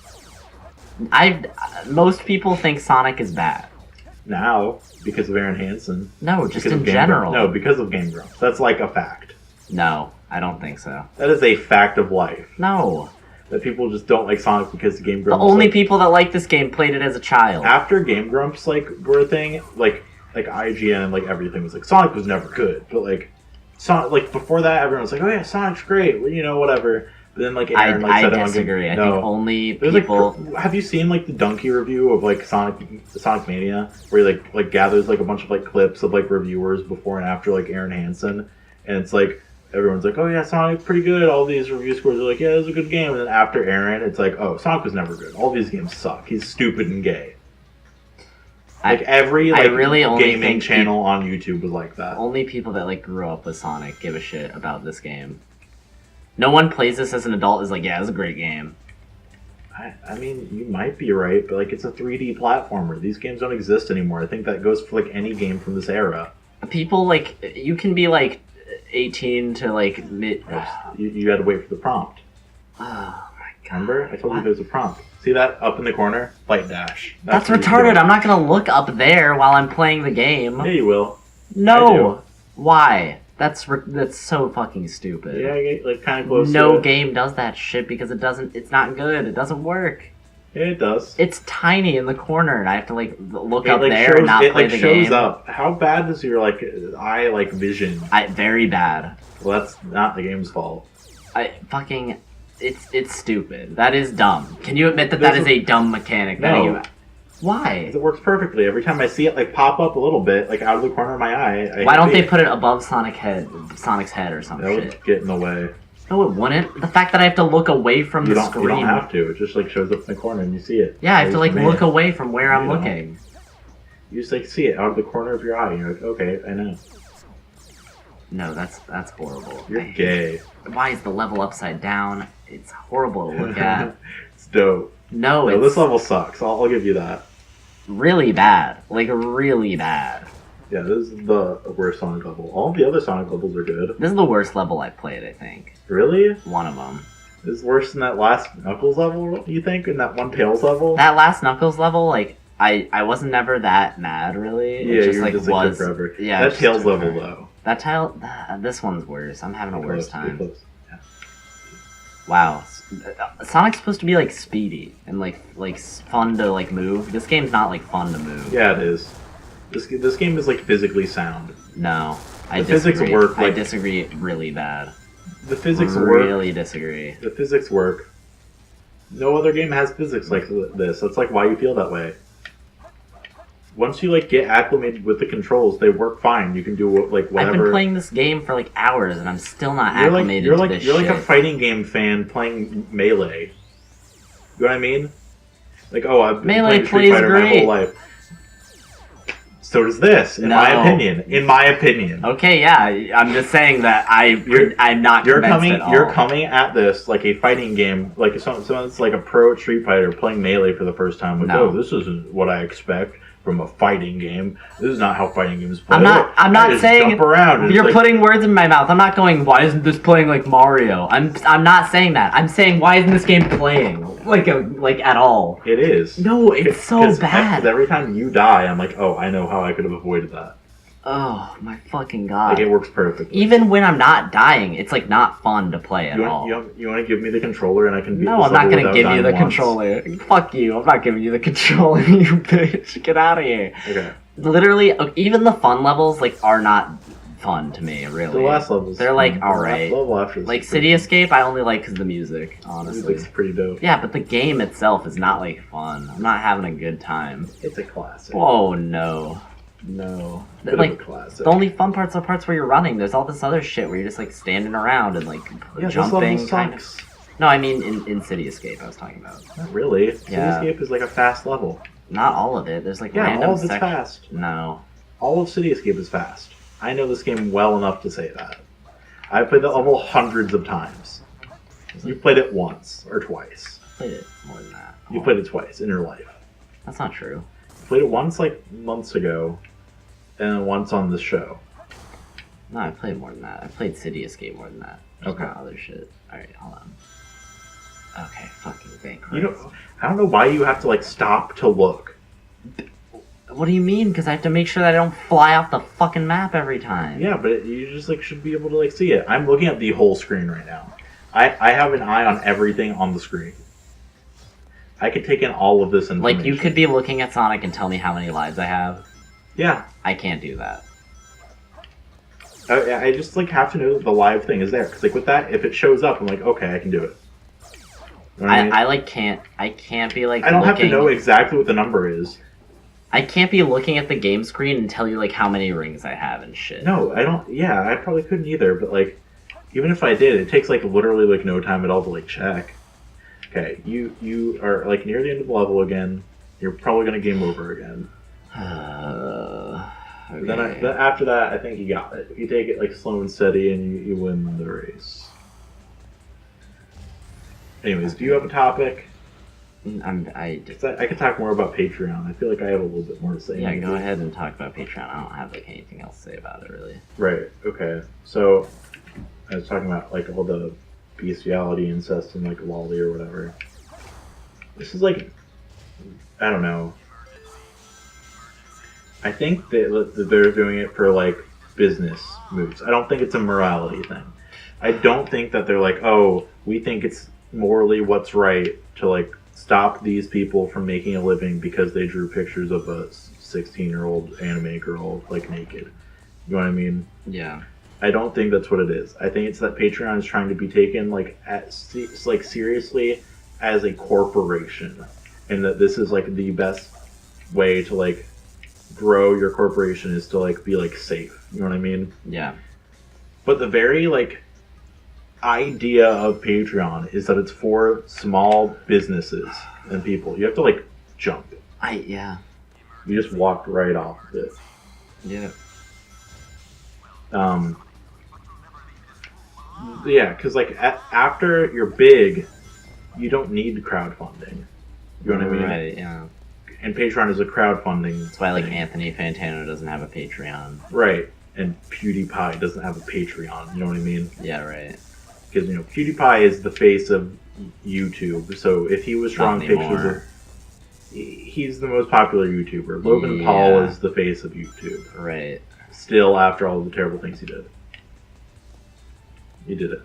Most people think Sonic is bad. Now, because of Aaron Hansen. No, just Because in of Game general. Grumps. No, because of Game Grumps. That's like a fact. No, I don't think so. That is a fact of life. No. That people just don't like Sonic because of Game The Grumps. only like, people that like this game played it as a child. after Game Grumps like were a thing, like IGN and like everything was like Sonic was never good, but like Sonic like before that everyone was like, oh yeah, Sonic's great, well, you know, whatever. But then like Aaron like I said it on disagree. Game- I no. think only There's people. like, have you seen like the Donkey review of like Sonic Mania, where he like gathers like a bunch of like clips of like reviewers before and after like Aaron Hansen, and it's like everyone's like, oh yeah, Sonic's pretty good. All these review scores are like, yeah, it was a good game. And then after Aaron, it's like, oh, Sonic was never good. All these games suck. He's stupid and gay. Like every I like really only gaming think channel on YouTube was like that. Only people that like grew up with Sonic give a shit about this game. No one plays this as an adult is like, yeah, it's a great game. I mean, you might be right, but like it's a 3D platformer. These games don't exist anymore. I think that goes for like any game from this era. People like you can be like 18 to like mid. You had to wait for the prompt. Oh my god! Remember? I told you What? there's a prompt. See that up in the corner? Fight dash. That's what you retarded. do. I'm not gonna look up there while I'm playing the game. Yeah, you will. I No. Why? That's so fucking stupid. Yeah, I get like kind of close. No to it. game does that shit because it doesn't. It's not good. It doesn't work. Yeah, it does. It's tiny in the corner, and I have to like look It up like there shows, and not it play like the shows game. up. How bad is your like eye like vision? Very bad. Well, that's not the game's fault. It's stupid. That is dumb. Can you admit that is a dumb mechanic? That No. you, why? It works perfectly. Every time I see it like pop up a little bit, like out of the corner of my eye. Why don't they put it above Sonic's head or some That would shit? get in the way. No, it wouldn't. The fact that I have to look away from You the don't. screen. You don't have to. It just like shows up in the corner and you see it. Yeah, I have to like Man. look away from where I'm You don't. looking. You just like see it out of the corner of your eye. And you're like, okay, I know. No, that's horrible. You're I hate gay. it. Why is the level upside down? It's horrible to look at. It's dope. No, No, it's this level sucks. I'll give you that. really bad. Like really bad. Yeah, this is the worst Sonic level. All the other Sonic levels are good. This is the worst level I've played. I think Really? one of them. This is worse than that last Knuckles level, you think? And that one Tails level? That last Knuckles level, like I wasn't never that mad really. Yeah, It just you were like just like was good forever. Yeah, That it just Tails took level, forever. though. This one's worse. I'm having a worse Close, pretty time. close. Wow, Sonic's supposed to be like speedy and like fun to like move. This game's not like fun to move. Yeah, it is. This game is like physically sound. No, I The physics disagree. work, I like- disagree really bad. The physics work. Really disagree. The physics work. No other game has physics like this. That's like why you feel that way. Once you like get acclimated with the controls, they work fine. You can do like whatever. I've been playing this game for like hours and I'm still not You're like acclimated you're to like this you're like shit. a fighting game fan playing Melee. You know what I mean? Like, oh, I've been Melee playing Street plays Fighter my great. whole life. So does this, in my No. opinion. In my opinion, Okay, yeah, I'm just saying that I'm not you're convinced coming at all. you're coming at this like a fighting game, like someone that's like a pro at Street Fighter playing Melee for the first time. Like, No. oh, this isn't what I expect from a fighting game. This is not how fighting games play. I'm not I just saying jump around. and you're it's like, putting words in my mouth. I'm not going, why isn't this playing like Mario? I'm not saying that. I'm saying why isn't this game playing like at all? it is. No, it's so 'Cause bad. every time you die, I'm like, oh, I know how I could have avoided that. Oh my fucking Like god. it works perfectly. Even when I'm not dying, it's like not fun to play at all. You want to give me the controller and I can beat No, this I'm not level gonna without give you dying the once? controller. Fuck you. I'm not giving you the controller, you bitch. Get out of here. Okay. Literally, even the fun levels like are not fun to me. Really, The last levels. They're like the last alright. level after this Like is City Escape, I only like because the music. pretty, Honestly, music's pretty dope. yeah, but the game itself is not like fun. I'm not having a good time. It's a classic. Oh no, no. Bit of a Like classic. the only fun parts are parts where you're running. There's all this other shit where you're just like standing around and like yeah, this level jumping. Kind of. sucks. No, I mean in City Escape. I was talking about. Not really. Yeah. Cityscape is like a fast level. Not all of it. There's like Yeah, random all of it's sec- fast. No, all of City Escape is fast. I know this game well enough to say that. I've played the level hundreds of times. You played it once or twice. I played it more than that. You played it twice in your life. That's not true. You played it once like months ago, and then once on this show. No, I played more than that. I played City Escape more than that. There's Okay. not other shit. Alright, hold on. Okay, fucking Bankrupt. You know, I don't know why you have to like stop to look. What do you mean? Because I have to make sure that I don't fly off the fucking map every time. Yeah, but you just like should be able to like see it. I'm looking at the whole screen right now. I have an eye on everything on the screen. I could take in all of this information. Like, you could be looking at Sonic and tell me how many lives I have. Yeah. I can't do that. I just like have to know that the live thing is there. Because like with that, if it shows up, I'm like, okay, I can do it. You know what I mean? I can't be like I don't have to looking- know exactly what the number is. I can't be looking at the game screen and tell you like how many rings I have and shit. No, I don't. Yeah, I probably couldn't either. But like, even if I did, it takes like literally like no time at all to like check. Okay, you are like near the end of the level again. You're probably gonna game over again. Okay. Then after that, I think you got it. If you take it like slow and steady, and you win the race. Anyways, do you have a topic? I 'Cause I could talk more about Patreon. I feel like I have a little bit more to say. yeah, go ahead and talk about Patreon. I don't have like anything else to say about it really. Right. Okay. So I was talking about like all the bestiality, incest, and like lolly or whatever. This is like, I don't know. I think that they're doing it for like business moves. I don't think it's a morality thing. I don't think that they're like, oh, we think it's morally what's right to like stop these people from making a living because they drew pictures of a 16-year-old anime girl like naked. You know what I mean? Yeah. I don't think that's what it is. I think it's that Patreon is trying to be taken like like seriously as a corporation, and that this is like the best way to like grow your corporation is to like be like safe. You know what I mean? Yeah. But the very like idea of Patreon is that it's for small businesses and people. You have to like jump. Yeah. You just walked right off of it. Yeah. Yeah, because like after you're big, you don't need crowdfunding. You know what I mean? Right, yeah. And Patreon is a crowdfunding. That's why like thing. Anthony Fantano doesn't have a Patreon. Right, and PewDiePie doesn't have a Patreon. You know what I mean? Yeah, right. Because PewDiePie is the face of YouTube. So if he was drawing pictures of, he's the most popular YouTuber. Logan Paul is the face of YouTube. Right. Still, after all the terrible things he did, he did it.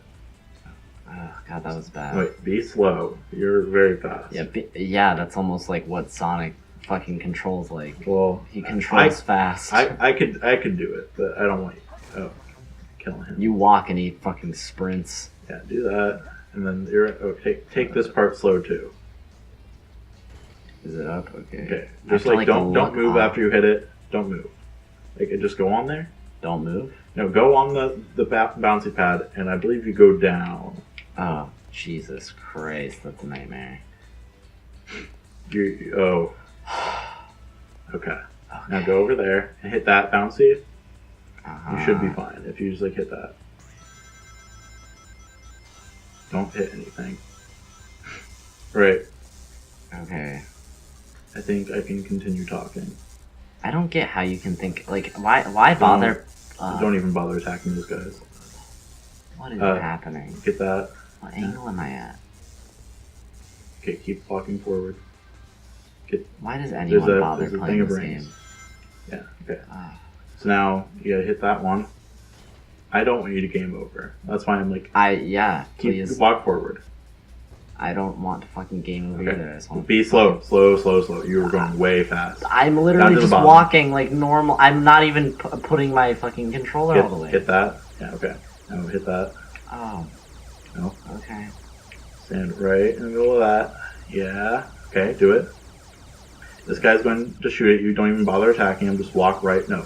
Oh, God, that was bad. Wait, be slow. You're very fast. Yeah, yeah, that's almost like what Sonic fucking controls like. Well, He controls fast. I could do it, but I don't want you. Oh, killing him. You walk and he fucking sprints. Yeah, do that, and then take this part slow too. Is it up? Okay. Okay, I just have to, like don't look move up. after you hit it. Don't move. Like just go on there. Don't move. No, go on the bouncy pad, and I believe you go down. Oh, Jesus Christ, that's a nightmare. Oh. Okay. Now go over there and hit that bouncy. You should be fine if you just like hit that. Don't hit anything. Right. Okay. I think I can continue talking. I don't get how you can think like why bother? Don't even bother attacking those guys. What is happening? Get that. What angle am I at? Okay, keep walking forward. Why does anyone bother there's a playing thing of this rings. game? Yeah. Okay. So now you gotta hit that one. I don't want you to game over. That's why I'm like. Please. Walk forward. I don't want to fucking game over either. I just want Be slow. You were going way fast. I'm literally just walking like normal. I'm not even putting my fucking controller all the way. Hit that. Yeah. Okay. Now hit that. Oh. No. Okay. Stand right in the middle of that. Yeah. Okay. Do it. This guy's going to shoot at you. Don't even bother attacking him. Just walk right. No.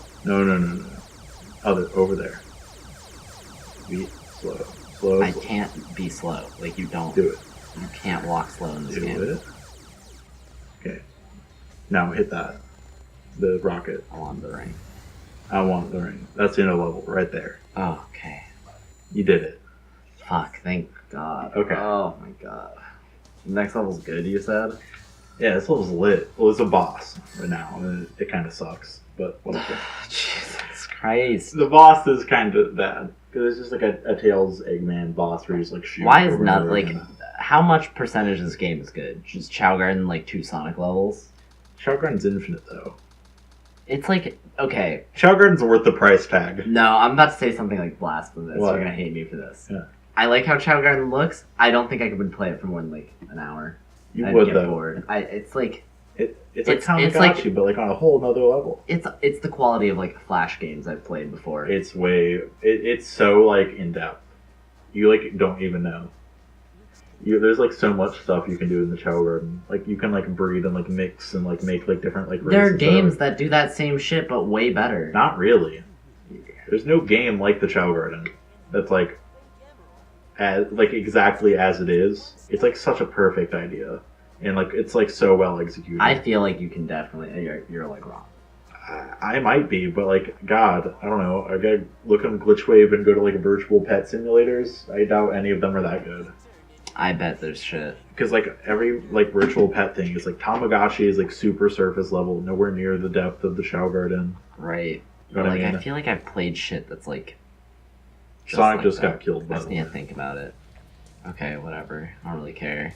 Over there. Be slow. I can't be slow. Like you don't. Do it. You can't walk slow in this game. Do it. Okay. Now hit that. The rocket. Along the ring. I want the ring. That's the end of the level right there. Oh, okay. You did it. Fuck, thank God. Okay. Oh my God. Next level's good, you said? Yeah, this level's lit. Well, it's a boss right now. And it kind of sucks, but whatever. Jesus Christ. The boss is kind of bad because it's just like a Tails Eggman boss where you just like shoot. Why is over and not over like again. how much percentage of this game is good? Just Chao Garden like 2 Sonic levels? Chao Garden's infinite though. It's like okay. Chao Garden's worth the price tag. No, I'm about to say something like blasphemous. What? You're gonna hate me for this. Yeah. I like how Chao Garden looks. I don't think I could play it for more than like an hour. You I'd would get though. bored. It's like It's like It's Tamagotchi, like- but like on a whole nother level. it's the quality of like Flash games I've played before. It's it's so like in depth. You like don't even know. There's like so much stuff you can do in the Chao Garden. Like you can like breed and like mix and like make like different like. There are races games of- that do that same shit, but way better. Not really. There's no game like the Chao Garden that's like exactly as it is. It's like such a perfect idea, and like it's like so well executed. I feel like you can definitely. You're like wrong. I might be, but like God, I don't know. I gotta look on Glitchwave and go to like virtual pet simulators. I doubt any of them are that good. I bet there's shit. Because like every like virtual pet thing is like Tamagotchi is like super surface level, nowhere near the depth of the Chao Garden. Right. You know what Like I mean? I feel like I've played shit that's like. Sonic like just that. got killed. By I the just need way. to think about it. Okay, whatever. I don't really care.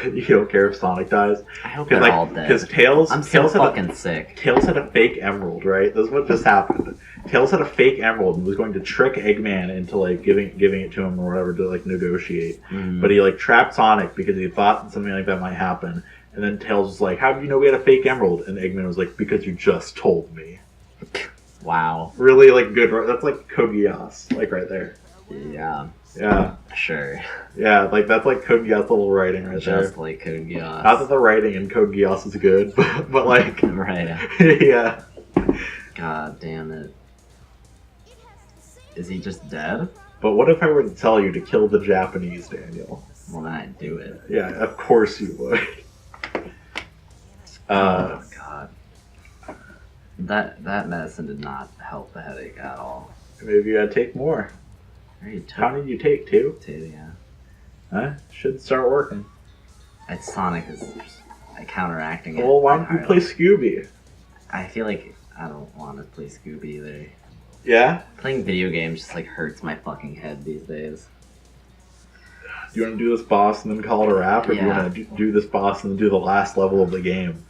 You don't care if Sonic dies I hope because they're all because dead. Tails. I'm so Tails fucking sick. Tails had a fake emerald, right? This is what just happened. Tails had a fake emerald and was going to trick Eggman into like giving it to him or whatever to like negotiate. Mhm. But he like trapped Sonic because he thought something like that might happen. And then Tails was like, "How do you know we had a fake emerald?" And Eggman was like, "Because you just told me." Wow. Really like good. That's like Code Geass, like right there. Yeah. Yeah, Sure. yeah. Like that's like Code Geass level writing right Just there. like Code Not that Geass. the writing in Code Geass is good, but like, Right. yeah. God damn it. Is he just dead? But what if I were to tell you to kill the Japanese, Daniel? Well, then I'd do it. Yeah, of course you would. Oh God. That medicine did not help the headache at all. Maybe you gotta take more. I already How took did you take two? two, yeah. Huh? Should start working. It's Sonic is just counteracting it. Well, why don't you entirely. play Scooby? I feel like I don't want to play Scooby either. Yeah? Playing video games just like hurts my fucking head these days. Do you want to do this boss and then call it a wrap, or do you Yeah. want to do this boss and then do the last level of the game?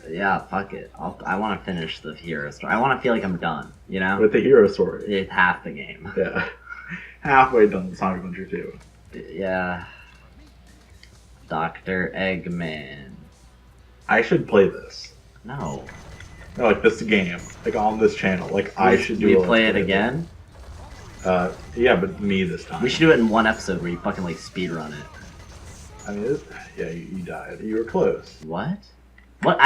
Yeah, fuck it. I want to finish the hero story. I want to feel like I'm done. You know, With the hero story. it's half the game. Yeah. Halfway done with Sonic Adventure 2. Yeah. Dr. Eggman. I should play this. No. No, like this game. Like on this channel. Like I should do We a play let's it play again? Yeah, but me this time. We should do it in one episode where you fucking like speedrun it. I mean, yeah, you died. You were close. What? What?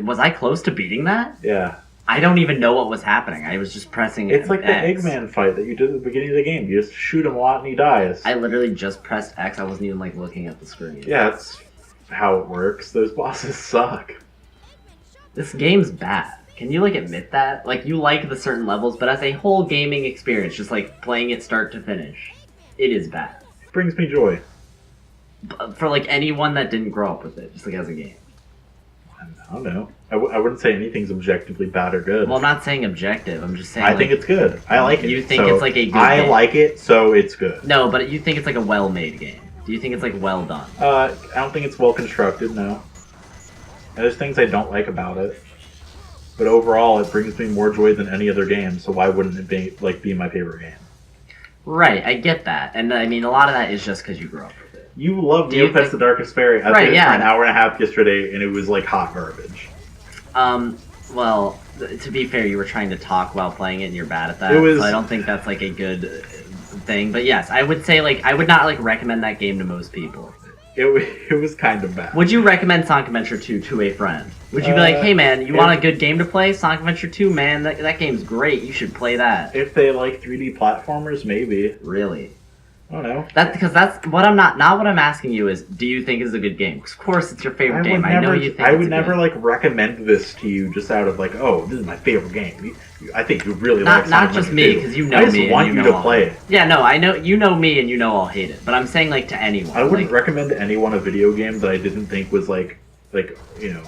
Was I close to beating that? Yeah. I don't even know what was happening. I was just pressing It's like the X. Eggman fight that you did at the beginning of the game. You just shoot him a lot and he dies. I literally just pressed X. I wasn't even like looking at the screen. Yeah, that's how it works. Those bosses suck. This game's bad. Can you like admit that? Like you like the certain levels, but as a whole gaming experience, just like playing it start to finish, it is bad. It brings me joy. For like anyone that didn't grow up with it, just like as a game. I don't know. I wouldn't say anything's objectively bad or good. Well, I'm not saying objective. I'm just saying. I like, think it's good. I like it. You think So it's like a good I game. like it, so it's good. No, but you think it's like a well-made game. Do you think it's like well done? I don't think it's well constructed, no. And there's things I don't like about it. But overall, it brings me more joy than any other game, so why wouldn't it be my favorite game? Right, I get that, and I mean a lot of that is just because you grew up with it. You love Do you Neopets think- the Darkest Fairy. I Right, played it yeah. for an hour and a half yesterday, and it was like hot garbage. Well, to be fair, you were trying to talk while playing it, and you're bad at that. It was- So I don't think that's like a good thing. But yes, I would say like I would not like recommend that game to most people. It was kind of bad. Would you recommend Sonic Adventure 2 to a friend? Would you be like, hey man, you want a good game to play? Sonic Adventure 2, man, that game's great. You should play that. If they like 3D platformers, maybe. Really? I don't know. That's what I'm not what I'm asking you is, do you think it's a good game? 'Cause of course it's your favorite game. I know you think I it's would a never good... like recommend this to you just out of like, oh, this is my favorite game. I think you really like Not Sonic just Mania me, 2. because you know I just me. want and you know to I'll play hate it. Yeah, no, I know you know me and you know I'll hate it. But I'm saying like to anyone. I wouldn't like, recommend to anyone a video game that I didn't think was like you know,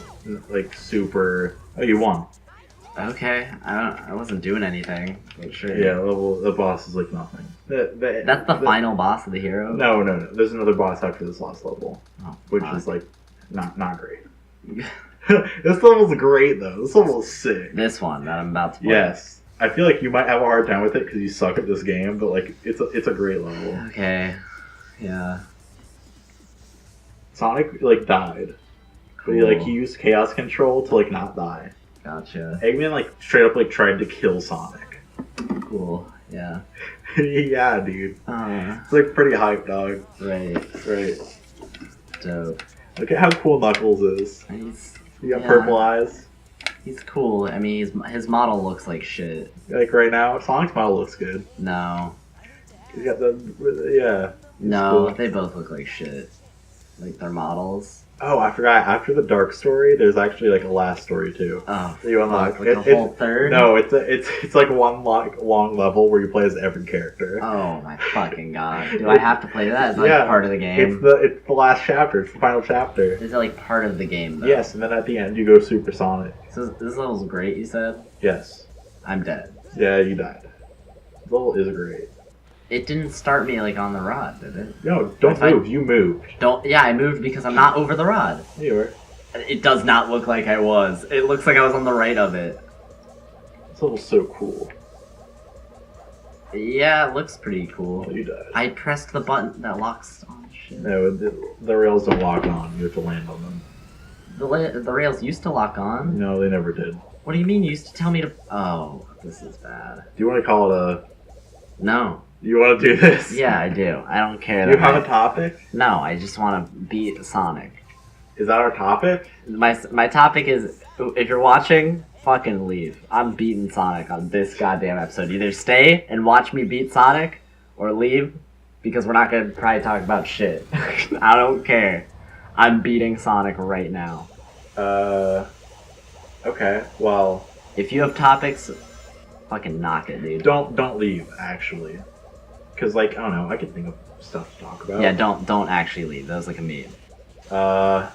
like super. Oh, you won. Okay, I wasn't doing anything. But sure. Yeah, the boss is like nothing. That's the final boss of the hero. No. There's another boss after this last level, Oh, which fuck. is like not great. This level's great though. This level's sick. This one that I'm about to play. Yes, I feel like you might have a hard time with it because you suck at this game, but like it's a great level. Okay. Yeah. Sonic like died, but he used Chaos Control to like not die. Gotcha. Eggman like straight up like tried to kill Sonic. Cool. Yeah. Yeah, dude. It's like pretty hype, dog. Right. Right. Dope. Look at how cool Knuckles is. He's You got purple eyes. He's cool. I mean, his model looks like shit. Like right now, Sonic's model looks good. No. He's got the No, cool. they both look like shit. Like their models. Oh, I forgot. After the dark story, there's actually like a last story too. Oh, You unlock like a whole third. No, it's like one long level where you play as every character. Oh my fucking god! Do I have to play that? Is it like Yeah, part of the game? It's the last chapter. It's the final chapter. Is it like part of the game though? Yes, and then at the end you go Super Sonic. So this level's great. You said. Yes. I'm dead. Yeah, you died. This level is great. It didn't start me like on the rod, did it? No, don't If I- move. You moved. Don't. Yeah, I moved because I'm not over the rod. You were. It does not look like I was. It looks like I was on the right of it. This level's so cool. Yeah, it looks pretty cool. You died. I pressed the button that locks on shit. No, the rails don't lock on. You have to land on them. The rails used to lock on. No, they never did. Do What do you mean? You used to tell me to. Oh, this is bad. you want to call it a... No. You want to do this? Yeah, I do. I don't care. Do you that have a topic? No, I just want to beat Sonic. Is that our topic? My topic is, if you're watching, fucking leave. I'm beating Sonic on this goddamn episode. Either stay and watch me beat Sonic, or leave, because we're not gonna probably talk about shit. I don't care. I'm beating Sonic right now. Okay. Well, If you have topics, fucking knock it, dude. don't leave, actually. Because, like, I don't know, I can think of stuff to talk about. Yeah, don't actually leave. That was like a meme.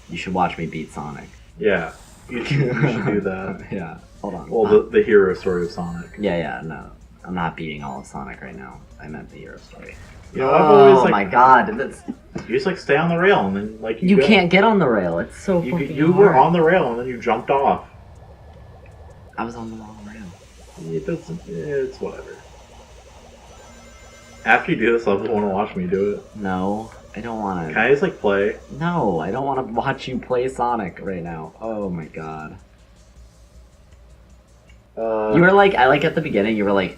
You should watch me beat Sonic. Yeah. You should do that. Yeah. Hold on. Well, the hero story of Sonic. Yeah, no. I'm not beating all of Sonic right now. I meant the hero story. You know, I've always, Oh like, my god, that's... you just, like, stay on the rail, and then, like, You go. can't get on the rail. It's so fucking You were hard. on the rail, and then you jumped off. I was on the wrong rail. It doesn't... It's whatever. After you do this level, want to watch me do it? No, I don't want Can to. I just, like, play? No, I don't want to watch you play Sonic right now. Oh my god. You were like, I like at the beginning, you were like,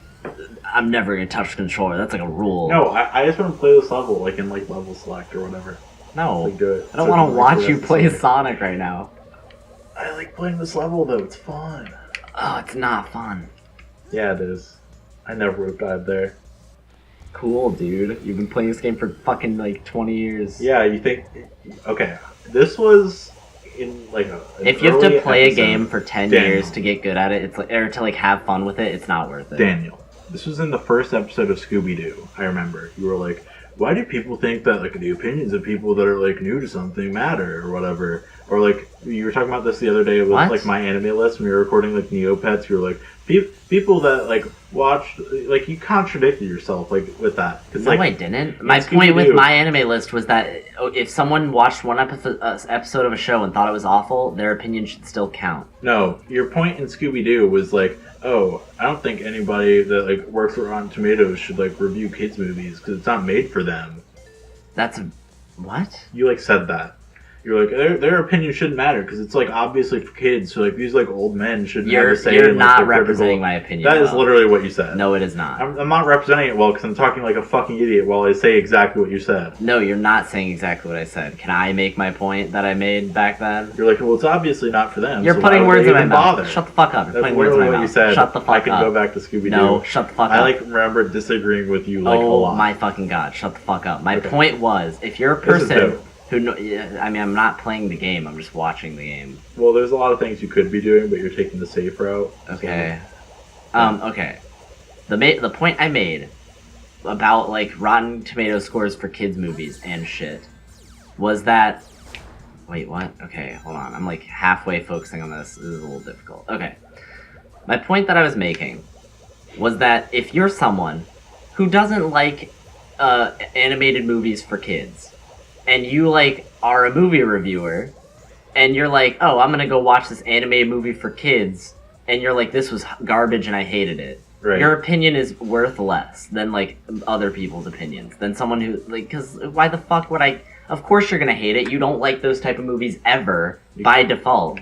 I'm never gonna touch the controller. That's like a rule. No, I just want to play this level, like, in, like, level select or whatever. No. Like, do it. I don't So want I to can, like, watch do you that play Sonic. Sonic right now. I like playing this level, though. It's fun. Oh, it's not fun. Yeah, it is. I never would have died there. Cool, dude. You've been playing this game for fucking like 20 years. Yeah, you think... Okay, this was in, like, an If you have to early play a episode. game for 10 Daniel. years to get good at it, it's like, or to like have fun with it, it's not worth it. Daniel, this was in the first episode of Scooby-Doo, I remember. You were like, why do people think that, like, the opinions of people that are, like, new to something matter, or whatever? Or, like, you were talking about this the other day with, What? like, my anime list when we were recording, like, Neopets. You were like, people that, like, watched... Like, you contradicted yourself, like, with that. 'Cause, No, like, I didn't. My point with my anime list was that if someone watched one episode of a show and thought it was awful, their opinion should still count. No, your point in Scooby-Doo was, like, oh, I don't think anybody that, like, works for Rotten Tomatoes should, like, review kids' movies, because it's not made for them. That's what? You, like, said that. You're like their opinion shouldn't matter because it's like obviously for kids. So like these like old men shouldn't have You're a say. you're in, like, not the critical- representing my opinion. That is well. literally what you said. No, it is not. I'm not representing it well because I'm talking like a fucking idiot while I say exactly what you said. No, you're not saying exactly what I said. Can I make my point that I made back then? You're like, well, it's obviously not for them. You're so putting why words would in they my even mouth. bother? Shut the fuck up. You're That's putting words in literally my what you mouth. said. Shut the fuck I can up. go back to Scooby Doo. No, shut the fuck I up. like remember disagreeing with you like a Oh lot. my fucking god, shut the fuck up. My Okay. point was, if you're a This is person dope. who I mean, I'm not playing the game, I'm just watching the game. Well, there's a lot of things you could be doing, but you're taking the safe route. Okay. Okay. The point I made about, like, Rotten Tomato scores for kids' movies and shit was that... Wait, what? Okay, hold on. I'm, like, halfway focusing on this. This is a little difficult. Okay. My point that I was making was that if you're someone who doesn't like animated movies for kids, and you, like, are a movie reviewer, and you're like, oh, I'm gonna go watch this animated movie for kids, and you're like, this was garbage and I hated it. Right. Your opinion is worth less than, like, other people's opinions. Than someone who, like, because why the fuck would I... Of course you're gonna hate it. You don't like those type of movies ever, by default.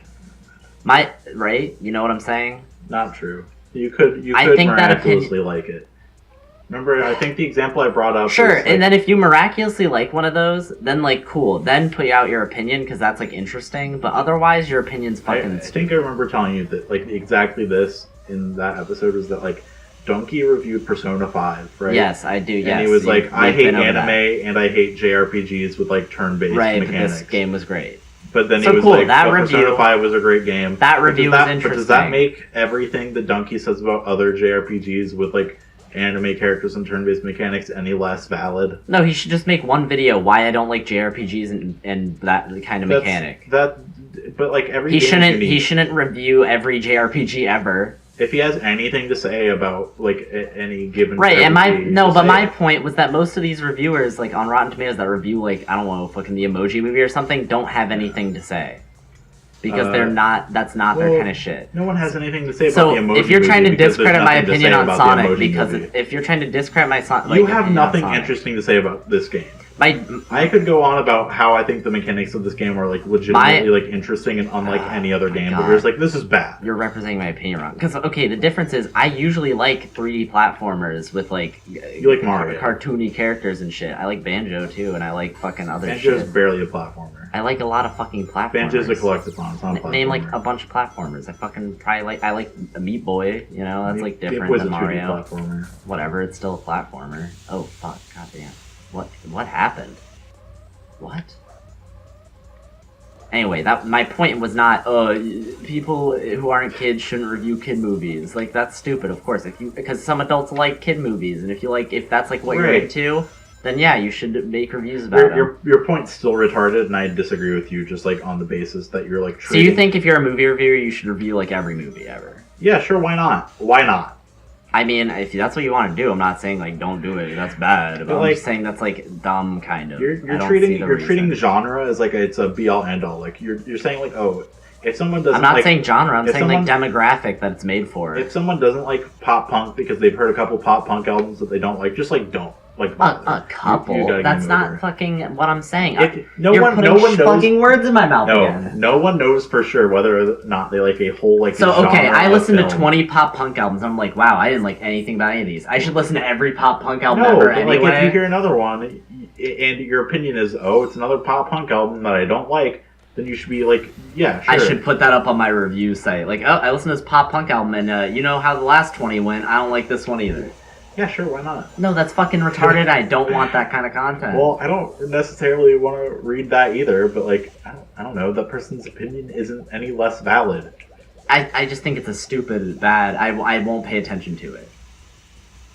Right? You know what I'm saying? Not true. You could I think that miraculously like it. Remember, I think the example I brought up. Sure, was, like, and then if you miraculously like one of those, then, like, cool. Then put out your opinion, because that's, like, interesting. But otherwise, your opinion's fucking I think I remember telling you that like exactly this in that episode was that like Donkey reviewed Persona 5, right? Yes, I do, yes. And he was like, We've I hate been over anime that. and I hate JRPGs with like turn-based Right, but mechanics. this game was great. But then So he was cool, like, that but review- Persona 5 was a great game. That But review does was that- interesting. But does that make everything that Donkey says about other JRPGs with like anime characters and turn-based mechanics any less valid? No, he should just make one video why I don't like JRPGs and that kind of mechanic. But like every He game shouldn't. is unique. He shouldn't review every JRPG ever. If he has anything to say about like any given Right, and JRPG, but just my say it. point was that most of these reviewers, like on Rotten Tomatoes, that review like I don't know, fucking the Emoji Movie or something, don't have anything to say because they're not. That's not their well, kind of shit. No one has anything to say about So the Emoji if you're trying Movie to because there's discredit my nothing to opinion say on about the Sonic, Emoji because Movie. if you're trying to discredit my Sonic, You have nothing interesting to say about this game. I could go on about how I think the mechanics of this game are like legitimately like interesting and unlike any other game, but God. there's like this is bad. You're representing my opinion wrong. Because okay, the difference is I usually like 3D platformers with like You like Mario. cartoony characters and shit. I like Banjo too, and I like fucking other Banjo's shit. barely a platformer. I like a lot of fucking platformers. Banjo's a collectathon. It's not a platformer. Name like a bunch of platformers. I fucking probably like. I like Meat Boy. You know, that's like Meat different Boy's than a 2D Mario. platformer. Whatever, it's still a platformer. Oh fuck, goddamn. What happened? What? Anyway, that my point was not. People who aren't kids shouldn't review kid movies. Like that's stupid. Of course, because some adults like kid movies, and if that's like what you're Right. into, then yeah, you should make reviews about them. Your point's still retarded, and I disagree with you just like on the basis that you're like. So you think if you're a movie reviewer, you should review like every movie ever? Yeah, sure. Why not? Why not? I mean, if that's what you want to do, I'm not saying like don't do it. That's bad. But I'm like, just saying that's like dumb, kind of. I You're don't treating see the you're reason. treating the genre as like it's a be all end all. Like you're saying like if someone doesn't I'm not like, saying genre. I'm if saying like demographic that it's made for. if someone doesn't like pop punk because they've heard a couple pop punk albums that they don't like, just like don't like bother. A couple. You gotta That's get not over it. fucking what I'm saying. No You're one putting knows. fucking words in my mouth again. No one knows for sure whether or not they like a whole like. So okay, genre I of listened to film. 20 pop punk albums. I'm like, wow, I didn't like anything about any of these. I should listen to every pop punk album No, ever but anyway. like if you hear another one and your opinion is, it's another pop punk album that I don't like, then you should be like, yeah, sure. I should put that up on my review site. Like, I listened to this pop punk album, and you know how the last 20 went. I don't like this one either. Yeah, sure, why not? No, that's fucking retarded. I don't want that kind of content. Well, I don't necessarily want to read that either, but like, I don't know, that person's opinion isn't any less valid. I just think it's a stupid, bad. I won't pay attention to it.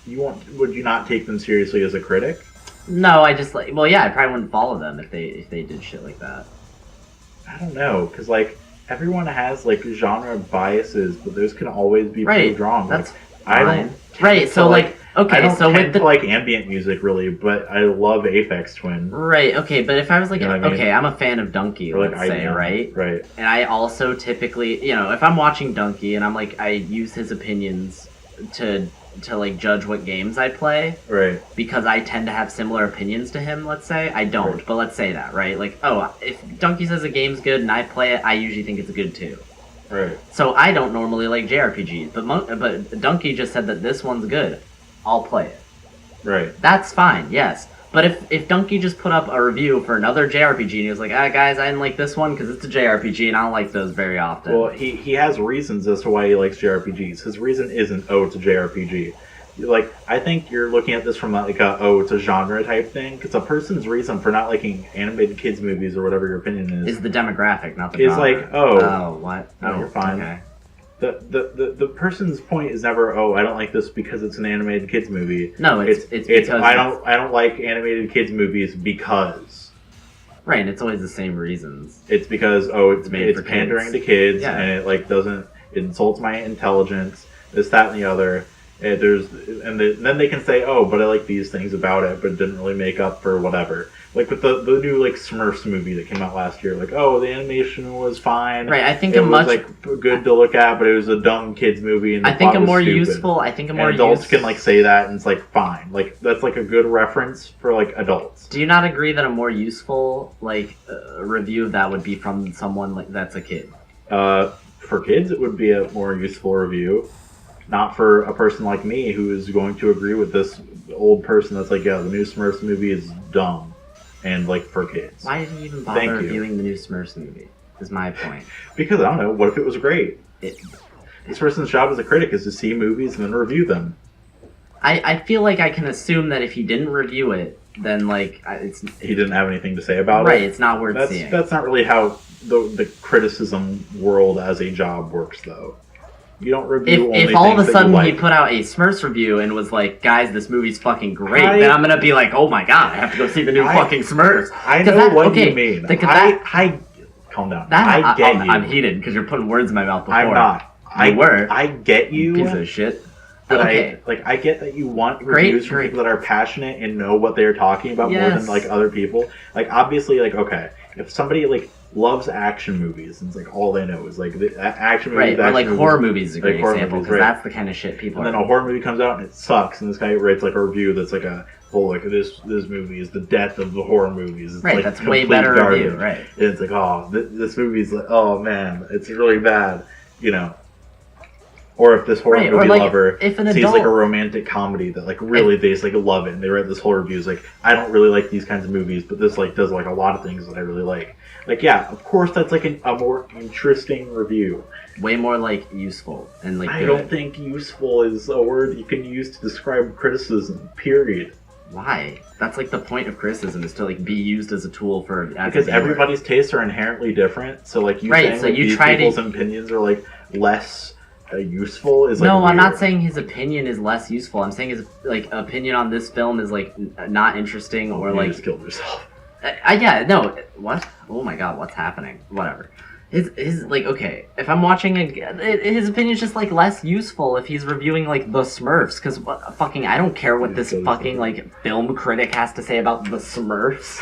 Would you not take them seriously as a critic? No, I just like. Well, yeah, I probably wouldn't follow them if they did shit like that. I don't know, because like everyone has like genre biases, but those can always be Right, proved wrong. that's Like, I fine. don't. Right, so like I okay, don't so tend with the to like ambient music really, but I love Aphex Twin. right, okay, but if I was like, You know what I mean? okay, I'm a fan of Donkey, Or, like, let's say, IBM. right? Right. And I also typically, if I'm watching Donkey and I'm like, I use his opinions to like judge what games I play Right. because I tend to have similar opinions to him. Let's say I don't, Right. but let's say that, right? Like, oh, if Donkey says a game's good and I play it, I usually think it's good too. Right. So I don't normally like JRPGs, but Donkey just said that this one's good. I'll play it. Right. That's fine, yes. But if Donkey just put up a review for another JRPG and he was like, guys, I didn't like this one because it's a JRPG and I don't like those very often. Well, he has reasons as to why he likes JRPGs. His reason isn't, oh, it's a JRPG. Like, I think you're looking at this from like a, oh, it's a genre type thing. Because a person's reason for not liking animated kids movies or whatever your opinion is the demographic, not the is genre. like, oh. Oh, what? No, Oh, you're fine. Okay. The person's point is never, oh, I don't like this because it's an animated kids movie. No, it's because I don't like animated kids movies because right, and it's always the same reasons. it's because it's made for pandering kids. to kids Yeah. and it insults my intelligence, this, that, and the other. And then they can say, oh, but I like these things about it, but it didn't really make up for whatever. Like with the new like Smurfs movie that came out last year, like, oh, the animation was fine. Right, I think it a was much like good to look at, but it was a dumb kids movie. And the I think plot a was more stupid. useful. I think a And more adults can like say that, and it's like fine. Like that's like a good reference for like adults. Do you not agree that a more useful like review of that would be from someone like that's a kid? For kids, it would be a more useful review. Not for a person like me who is going to agree with this old person that's like, yeah, the new Smurfs movie is dumb and like for kids. Why did you even Thank bother you. reviewing the new Smurfs movie? Is my point. Because I don't know, what if it was great? This person's job as a critic is to see movies and then review them. I feel like I can assume that if he didn't review it, then like it's He didn't have anything to say about right. it. It's not worth seeing. That's not really how the criticism world as a job works, though. You don't review only If all of a things that you sudden he like. put out a Smurfs review and was like, guys, this movie's fucking great, I- then I'm gonna be like, oh my god, I have to go see the new fucking Smurfs. I 'Cause know that- what okay, you mean. because I calm down. I get you. I'm heated because you're putting words in my mouth before. I'm not. You were. I get you. Piece of shit. But Okay. I get that you want Great, reviews from great. people that are passionate and know what they're talking about more than Yes. like other people. Like obviously, like okay, if somebody like loves action movies and it's like all they know is like the action movies, Right, or action like movies, horror movies is a like great horror example movies, because right. that's the kind of shit people and are. then a horror movie comes out and it sucks, and this guy writes like a review that's like a whole like this movie is the death of the horror movies. It's Right, like that's way complete better garbage. review, right. And it's like oh this movie's like oh man it's really bad, you know. Or if this horror Right, or movie like, lover if an sees adult- like a romantic comedy that like really they just like love it and they write this whole review is like I don't really like these kinds of movies but this like does like a lot of things that I really like. Like yeah, of course that's like a more interesting review. Way more like useful and like I good. don't think useful is a word you can use to describe criticism. Period. Why? That's like the point of criticism is to like be used as a tool for as a Because viewer. everybody's tastes are inherently different. So like you Right, saying so like, you these try to- people's opinions are like less useful is like No, I'm not weird. saying his opinion is less useful. I'm saying his like opinion on this film is like not interesting or You like just killed yourself. yeah, no. What? Oh my god, what's happening? Whatever. His like okay. If I'm watching his opinion's just like less useful if he's reviewing like the Smurfs because fucking I don't care what this fucking like film critic has to say about the Smurfs.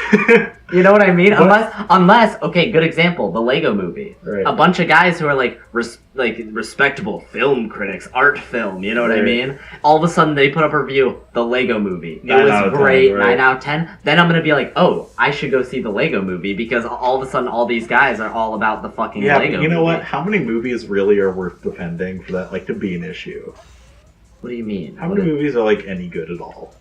You know what I mean? Unless okay, good example, the Lego Movie. Right. A bunch of guys who are like respectable film critics, art film. You know what I Right. mean? All of a sudden they put up a review, the Lego Movie. It 9 out was of 10, great, right. 9 out of 10. Then I'm gonna be like, oh, I should go see the Lego Movie because all of a sudden all these guys are all about the fucking Yeah, Lego but you know Movie. what? How many movies really are worth defending for that like to be an issue? What do you mean? How many movies are like any good at all?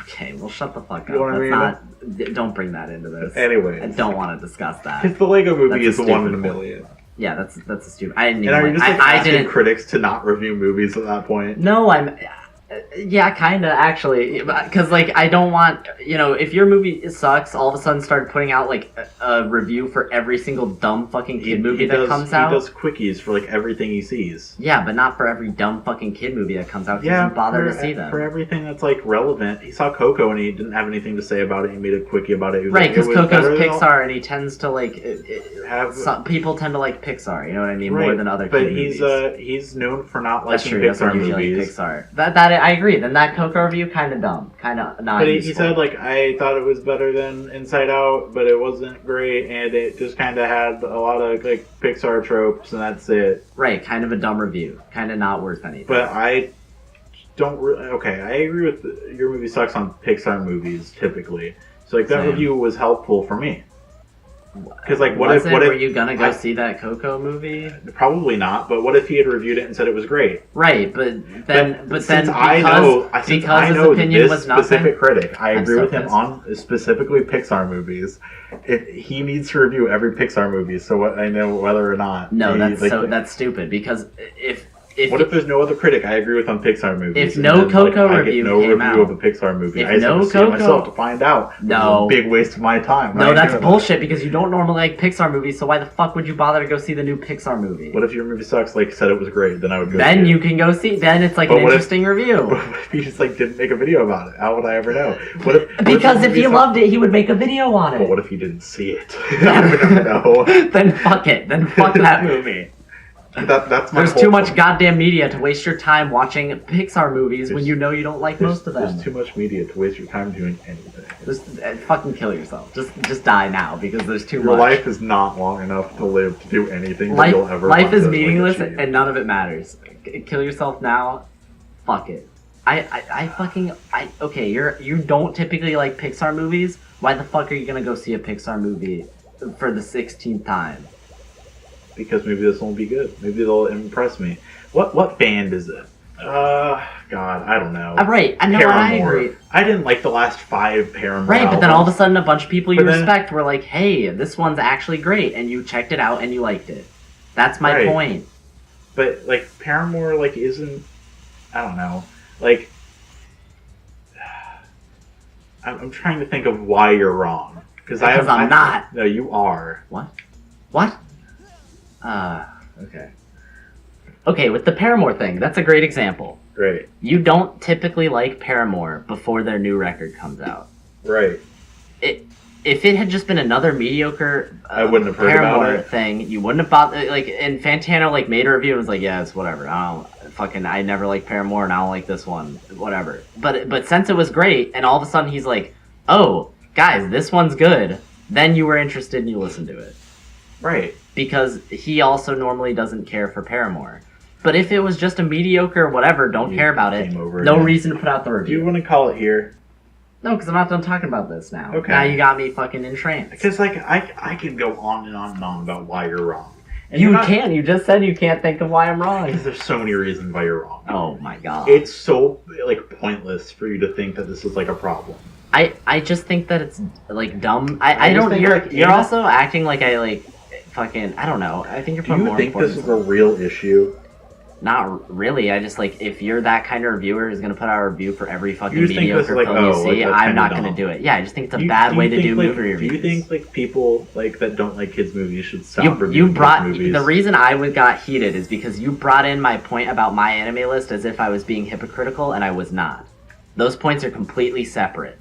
Okay, well, shut the fuck up. You know what I Let's not. Don't bring that into this. Anyways. I don't want to discuss that. Because the Lego movie That's a is the one in a stupid point. million. Yeah, that's a stupid. I didn't And are even. you just like I asking didn't. critics to not review movies at that point? No, I'm. Yeah, kind of actually, because like I don't want if your movie sucks, all of a sudden start putting out like a review for every single dumb fucking kid movie that comes out. He does quickies for like everything he sees. Yeah, but not for every dumb fucking kid movie that comes out. He Yeah, doesn't bother for, to see them. for everything that's like relevant. He saw Coco and he didn't have anything to say about it. He made a quickie about it. He was Right, like, because "It was Coco's better than all-" Pixar, and he tends to like. Have- Some people tend to like Pixar. You know what I mean? Right, More than other but kid he's movies. he's known for not That's liking true. That's Pixar usually movies. Pixar. That I agree. Then that Coco review kind of dumb, kind of not. But he useful. said like I thought it was better than Inside Out, but it wasn't great, and it just kind of had a lot of like Pixar tropes, and that's it. Right, kind of a dumb review, kind of not worth anything. But I don't really. Okay, I agree with your movie sucks on Pixar movies typically. So like that Same. review was helpful for me. Because like, what were if you gonna go see that Coco movie? probably not? But what if he had reviewed it and said it was great? Right, but then since because I know his that opinion this was nothing. specific critic, I I'm agree so with him pissed. on specifically Pixar movies. If he needs to review every Pixar movie, so I know whether or not. No, he, that's stupid. Because if what if there's no other critic I agree with on Pixar movies? If and no then, Coco I review get no came review out- of a Pixar movie, if I just no have to see it Coco- myself to find out. No. This is a big waste of my time. no, I ain't that's doing that. bullshit. Because you don't normally like Pixar movies, so why the fuck would you bother to go see the new Pixar movie? What if your movie sucks? Like said it was great, then I would go. Then see you it. can go see. Then it's like But an what if- interesting review. What if he just like didn't make a video about it? How would I ever know? What if Because if movie he sucks- loved it, he would make a video on But it. what if he didn't see it? I would never know. Then fuck it. Then fuck that movie. That's my There's whole too much point. goddamn media to waste your time watching Pixar movies when you know you don't like most of them. There's too much media to waste your time doing anything. Just fucking kill yourself. Just die now because there's too Your much. life is not long enough to live to do anything that Life, you'll ever life want is to, like, meaningless achieve. and none of it matters. Kill yourself now. Fuck it. Okay. You don't typically like Pixar movies. Why the fuck are you gonna go see a Pixar movie for the 16th time? Because maybe this won't be good. Maybe they'll impress me. What band is it? God, I don't know. Right. I know. I Paramore. agree. I didn't like the last 5 Paramore Right, but then all of a albums. sudden a bunch of people you But then- respect were like, "Hey, this one's actually great," and you checked it out and you liked it. That's my Right. point. But like Paramore, like isn't. I don't know. Like, I'm trying to think of why you're wrong. Because I'm not. No, you are. What? Okay. Okay, with the Paramore thing, that's a great example. Right. You don't typically like Paramore before their new record comes out. Right. If it had just been another mediocre I wouldn't have heard about Paramore it. thing, you wouldn't have bothered. Like, and Fantano like made a review and was like, "Yeah, it's whatever. I never liked Paramore, and I don't like this one. Whatever." But since it was great, and all of a sudden he's like, "Oh, guys, this one's good." Then you were interested and you listened to it Right. because he also normally doesn't care for Paramore. But if it was just a mediocre whatever, don't You care about it. came over No again. reason to put out the Do you review. want to call it here? No, because I'm not done talking about this now. Okay. Now you got me fucking entranced. Because like I can go on and on and on about why you're wrong. And You you're not- can. You just said you can't think of why I'm wrong. Because there's so many reasons why you're wrong. Oh my god. It's so like pointless for you to think that this is like a problem. I just think that it's like dumb. I I just don't. think, You're like, you're yeah. also acting like I like fucking. I don't know. I think you're Do putting you more think this importance. is a real issue? Not really. I just like if you're that kind of reviewer who's gonna put out a review for every fucking You just think this mediocre is like, film you oh, like, see, that's I'm kinda not dumb. gonna do it. Yeah, I just think it's a Do you- bad do you way to think, do like, movie reviews. Do you think like people like that don't like kids movies should stop you reviewing brought kids movies? the reason I got heated is because you brought in my point about my anime list as if I was being hypocritical, and I was not. Those points are completely separate.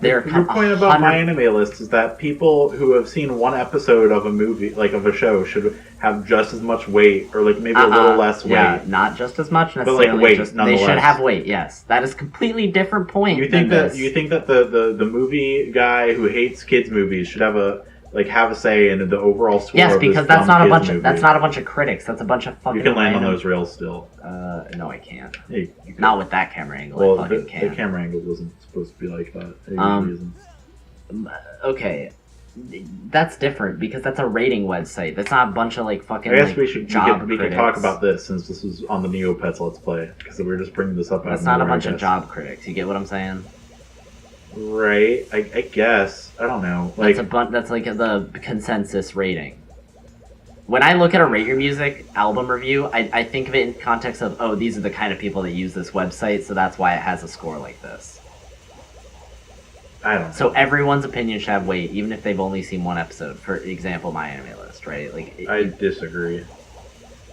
They're Your point about my 100 anime list is that people who have seen one episode of a movie, like of a show, should have just as much weight, or like maybe a little less weight. Yeah, not just as much like, necessarily. weight, just, they nonetheless. should have weight. Yes, that is a completely different point. You think than that this. you think that the movie guy who hates kids movies should have a say in the overall score? Yes, of this because that's dumb not a kids bunch. movie? That's not a bunch of critics. That's a bunch of fucking. You can land on random- those rails still. No, I can't. Hey, you can. Not with that camera angle. Well, I the, fucking can't. the camera angle wasn't supposed to be like that. For Um, reason. Okay, that's different because that's a rating website. That's not a bunch of like fucking. I guess like, we should job we can critics. talk about this since this was on the Neopets Let's Play because we were just bringing this up. out That's of not a nowhere, I bunch of guess. job critics. You get what I'm saying? Right. I guess. I don't know. Like That's like the consensus rating. When I look at a Rate Your Music album review, I think of it in context of, oh, these are the kind of people that use this website, so that's why it has a score like this. I don't know. So everyone's opinion should have weight, even if they've only seen one episode. For example, my anime list, right? Like, I disagree.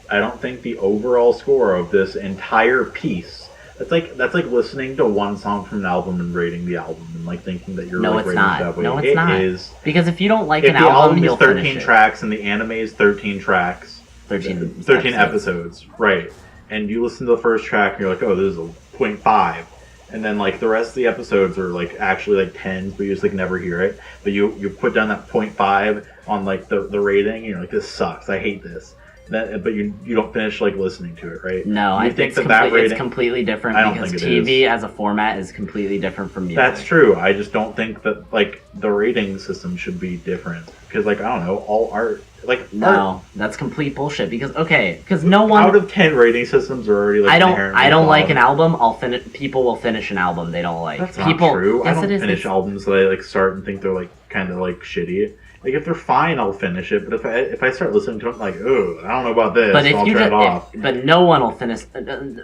I don't think the overall score of this entire piece. That's like listening to one song from an album and rating the album and like thinking that you're No, like it's rating not. it that way. No, it's It not. is. because if you don't like If an the album album, is you'll 13 finish it. tracks and the anime is 13 tracks, 13 episodes, right? And you listen to the first track and you're like, oh, this is a 0.5. And then like the rest of the episodes are like actually like 10s, but you just like never hear it. But you put down that 0.5 on like the rating and you're like, this sucks. I hate this. but you don't finish like listening to it, right? No, You I think it's completely different I don't because think it TV as a format is completely different from music. That's true. I just don't think that like the rating system should be different because like I don't know, all art like No, that's complete bullshit. Because no one out of 10 rating systems are already like inherently I don't like flawed. an album. People will finish an album they don't like. That's people, not true. Yes, I don't it is. finish albums that I like start and think they're like kind of like shitty. Like if they're fine, I'll finish it. But if I start listening to it, I'm like, oh, I don't know about this. But if I'll you turn it off. but no one will finish.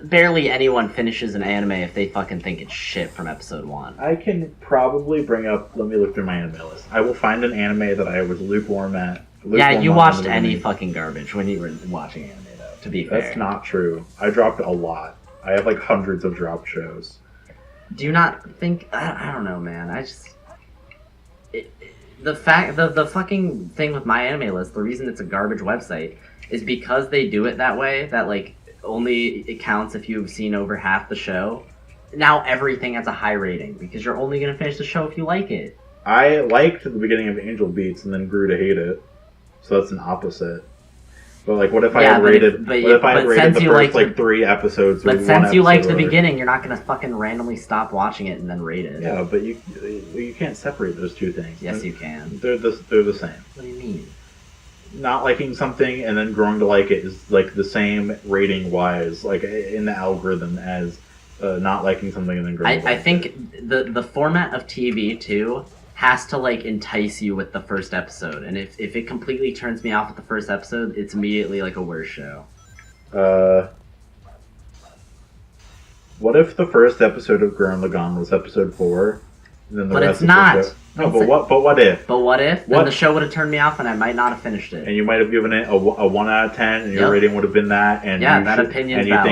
Barely anyone finishes an anime if they fucking think it's shit from episode 1. I can probably bring up. Let me look through my anime list. I will find an anime that I was lukewarm at. Yeah, you on watched in the any beginning. fucking garbage when you were watching anime, though. To be fair, That's not true. I dropped a lot. I have like hundreds of dropped shows. Do you not think? I don't know, man. I just the fucking thing with my anime list. The reason it's a garbage website is because they do it that way. That like only it counts if you've seen over half the show. Now everything has a high rating because you're only gonna finish the show if you like it. I liked the beginning of Angel Beats and then grew to hate it. So that's an opposite. But like, what if I had rated? What if I had rated the first like 3 episodes? But with since you liked the or... beginning, you're not gonna fucking randomly stop watching it and then rate it. Yeah, but you can't separate those two things. Yes, you can. They're the same. What do you mean? Not liking something and then growing to like it is like the same rating wise, like in the algorithm as not liking something and then growing. I think the format of TV too has to like entice you with the first episode, and if it completely turns me off at the first episode, it's immediately like a worse show. What if the first episode of Gurren Lagann was episode 4? And then the But rest it's of not. The show... No, but what if? But what if? What? Then the show would have turned me off, and I might not have finished it. And you might have given it a 1 out of 10, and your Yep. rating would have been that. And Yeah, that opinion's and you valid.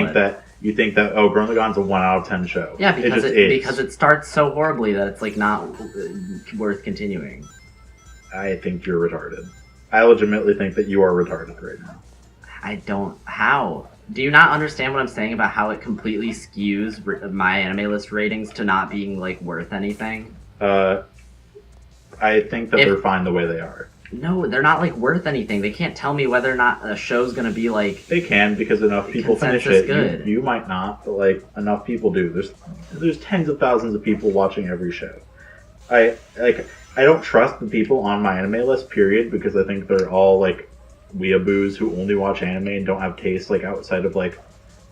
think that Gurren Lagann's a 1 out of 10 show. Yeah, because it just is. because it starts so horribly that it's like not worth continuing. I think you're retarded. I legitimately think that you are retarded right now. I don't. How? Do you not understand what I'm saying about how it completely skews my anime list ratings to not being like worth anything? I think that they're fine the way they are. No, they're not like worth anything. They can't tell me whether or not a show's gonna be like. They can because enough people finish consensus it. good. You might not, but like enough people do. There's tens of thousands of people watching every show. I don't trust the people on my anime list, period, because I think they're all like weeaboos who only watch anime and don't have taste like outside of like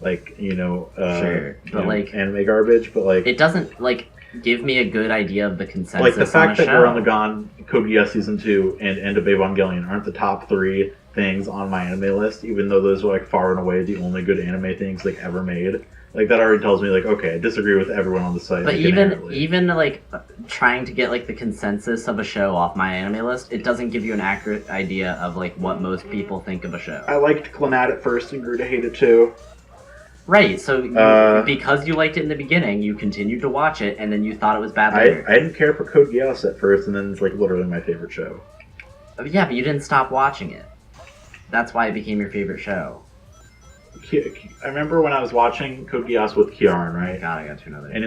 Sure, but like anime garbage. But like it doesn't like give me a good idea of the consensus. like the fact on that a show. Gurren Lagann, Code Geass Season 2, and End of Evangelion aren't the top 3 things on my anime list, even though those are like far and away the only good anime things like ever made. Like that already tells me like, okay, I disagree with everyone on the site. But like, even inherently. like trying to get like the consensus of a show off my anime list, it doesn't give you an accurate idea of like what most people think of a show. I liked Clannad at first and grew to hate it too. Right, so because you liked it in the beginning, you continued to watch it, and then you thought it was bad later. I didn't care for Code Geass at first, and then it's like literally my favorite show. Yeah, but you didn't stop watching it. That's why it became your favorite show. I remember when I was watching Code Geass with Kieran, right? God, I got to another. And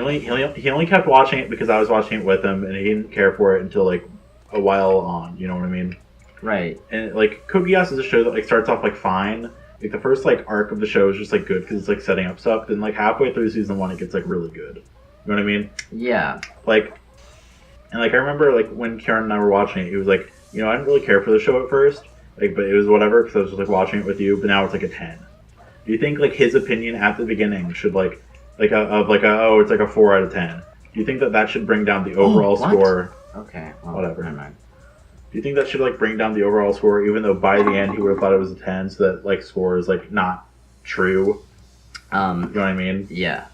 he only kept watching it because I was watching it with him, and he didn't care for it until like a while on. You know what I mean? Right. And like Code Geass is a show that like starts off like fine. Like the first like arc of the show is just like good because it's like setting up stuff. Then like halfway through season 1, it gets like really good. You know what I mean? Yeah. Like, and like I remember like when Kieran and I were watching it, he was like, I didn't really care for the show at first, like, but it was whatever because I was just like watching it with you. But now it's like a 10. Do you think like his opinion at the beginning should it's like a 4 out of 10? Do you think that should bring down the overall what? score? Okay. Well, Whatever. Never mind. Do you think that should like bring down the overall score, even though by the end he would have thought it was a 10, so that like score is like not true? You know what I mean? Yeah.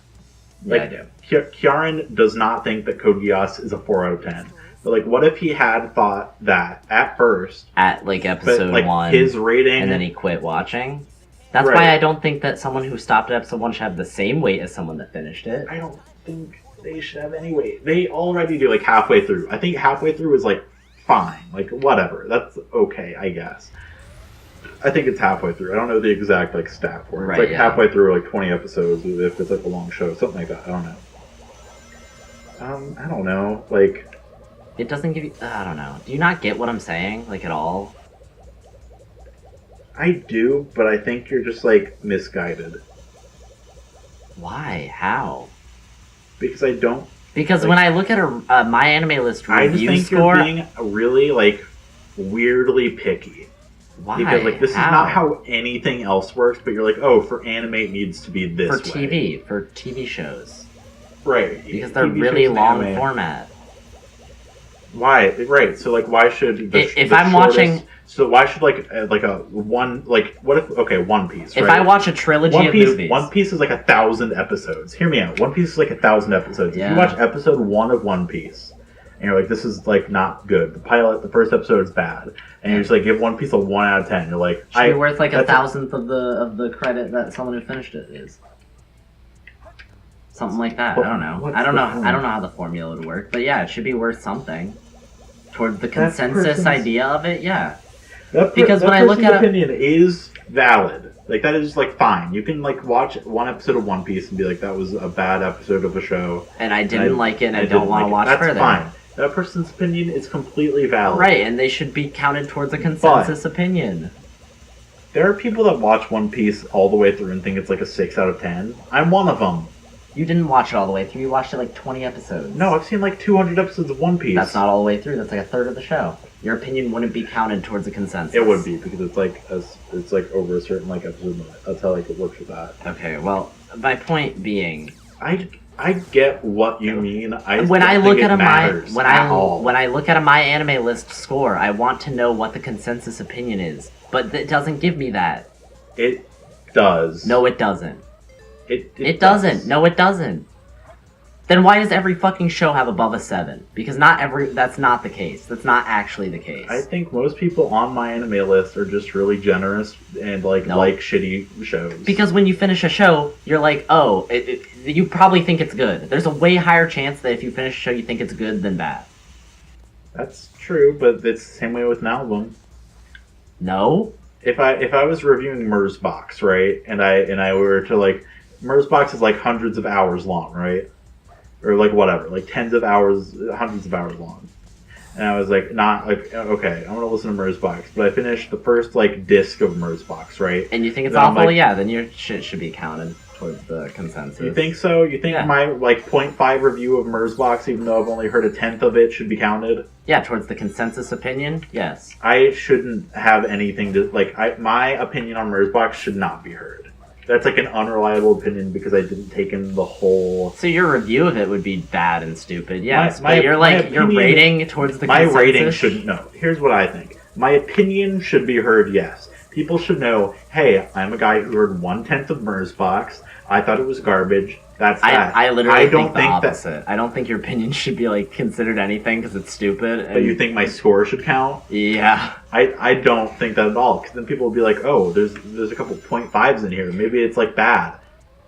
Yeah, Like, I do. Kieran does not think that Code Geass is a 4 out of 10. But like, what if he had thought that at first, At like but episode like 1, his rating, and then he quit watching? That's Right. why I don't think that someone who stopped at episode 1 should have the same weight as someone that finished it. I don't think they should have any weight. They already do like halfway through. I think halfway through is like fine, like whatever. That's okay, I guess. I think it's halfway through. I don't know the exact like stat for it. Right, It's like yeah. halfway through, like 20 episodes, if it's like a long show, something like that. I don't know. I don't know. Like, It doesn't give you... I don't know. Do you not get what I'm saying, like, at all? I do, but I think you're just like misguided Why? How? because I don't. Because Like- when I look at a My Anime List I just review think score, you're being really like weirdly picky. why? Because like this is not how anything else works, but you're like, oh, for anime it needs to be this for way. TV, for TV shows, Right? because they're TV really shows and long anime. format. Why? Right. So like, why should If the I'm shortest- watching- So why should like a one like what if One Piece? If right? I watch a trilogy One of Piece, movies, One Piece is like 1,000 episodes. Hear me out. One Piece is like 1,000 episodes. If Yeah. you watch episode 1 of One Piece, and you're like, this is like not good. The first episode is bad, and you just like give One Piece a 1 out of 10. You're like, should be worth like a that's a- thousandth of the credit that someone who finished it is. Something like that. What- I don't know. what's I don't the know. point? I don't know how the formula would work, but yeah, it should be worth something. Towards the That consensus person's- idea of it, yeah. That Because that when I look person's at it- opinion is valid. Like that is like fine. You can like watch one episode of One Piece and be like, that was a bad episode of a show. And I didn't like it, and I, didn't don't want to like it. watch That's further. fine. That person's opinion is completely valid. Right, and they should be counted towards a consensus opinion. There are people that watch One Piece all the way through and think it's like a 6 out of 10. I'm one of them. You didn't watch it all the way through. You watched it like 20 episodes. No, I've seen like 200 episodes of One Piece. That's not all the way through. That's like a third of the show. Your opinion wouldn't be counted towards a consensus. It would be because it's like over a certain like episode limit. That's how like it works with that. Okay, well, my point being, I get what you mean. when I look at all. when I look at a My Anime List score, I want to know what the consensus opinion is, but it doesn't give me that. It does. No, it doesn't. It doesn't. does. No, it doesn't. Then why does every fucking show have above a 7? Because that's not the case. That's not actually the case. I think most people on My Anime List are just really generous and like No. like shitty shows. Because when you finish a show, you're like, oh, you probably think it's good. There's a way higher chance that if you finish a show, you think it's good than bad. That's true, but it's the same way with an album. No? If I was reviewing Merzbox, right, and I were to like, Merzbox is like hundreds of hours long, right, or like whatever, like tens of hours, hundreds of hours long, and I was like, not like, okay, I'm gonna listen to Merzbox, but I finished the first like disc of Merzbox, right? And you think it's Then I'm awful? like- yeah, then your shit should be counted towards the consensus. You think so? You think Yeah. my like 0.5 review of Merzbox, even though I've only heard a tenth of it, should be counted? Yeah, towards the consensus opinion? Yes. I shouldn't have anything to like. My opinion on Merzbox should not be heard. That's like an unreliable opinion because I didn't take in the whole. So your review of it would be bad and stupid, yes. My- but you're my like, your opinion- rating towards the My consensus? rating shouldn't. No. Here's what I think. My opinion should be heard. Yes, people should know. Hey, I'm a guy who heard 1/10 of Merzbox. I thought it was garbage. That's that. I literally I don't think the think that. opposite. I don't think your opinion should be like considered anything because it's stupid. But you think my score should count? Yeah. I don't think that at all. Because then people will be like, oh, there's a couple 0.5s in here. Maybe it's like bad.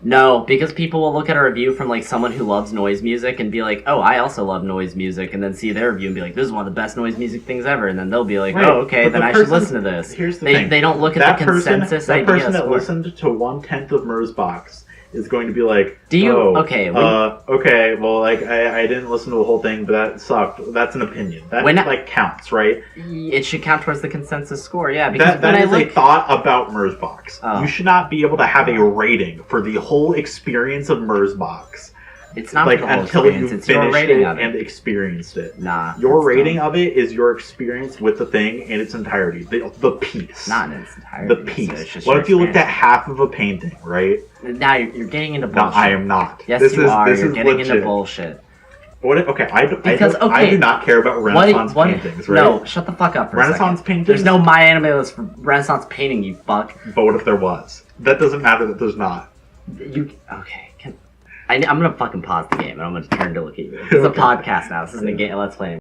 No, because people will look at a review from like someone who loves noise music and be like, oh, I also love noise music, and then see their review and be like, this is one of the best noise music things ever, and then they'll be like, Right, oh, okay, but then the I should person- listen to this. Here's the they, thing. They don't look at the consensus that idea person that score. listened to 1/10 of Merzbox is going to be like, Do you- oh, okay, when- okay, well, like I didn't listen to the whole thing, but that sucked. That's an opinion. That When- like counts, right? It should count towards the consensus score, yeah. Because That when is I a look, thought about Merzbox. Oh. You should not be able to have a rating for the whole experience of Merzbox, it's not like the whole until you experience, it's your finished rating it of it. and experienced it. Nah. Your that's rating dumb. of it is your experience with the thing in its entirety, the piece. Not in its entirety. The piece. It's just What your if you looked at experience. half of a painting, right? Now you're getting into No, bullshit. I am not. Yes, this you is, are. This You're is getting legit. into bullshit. What if, okay, I Okay. do not care about Renaissance What? paintings, right? No, shut the fuck up for Renaissance a second. paintings? There's no My Anime List for Renaissance painting, you fuck. But what if there was? That doesn't matter that there's not. Okay. I'm gonna fucking pause the game and I'm gonna turn to look at you. This is a Okay. podcast now. This isn't a game. Let's play.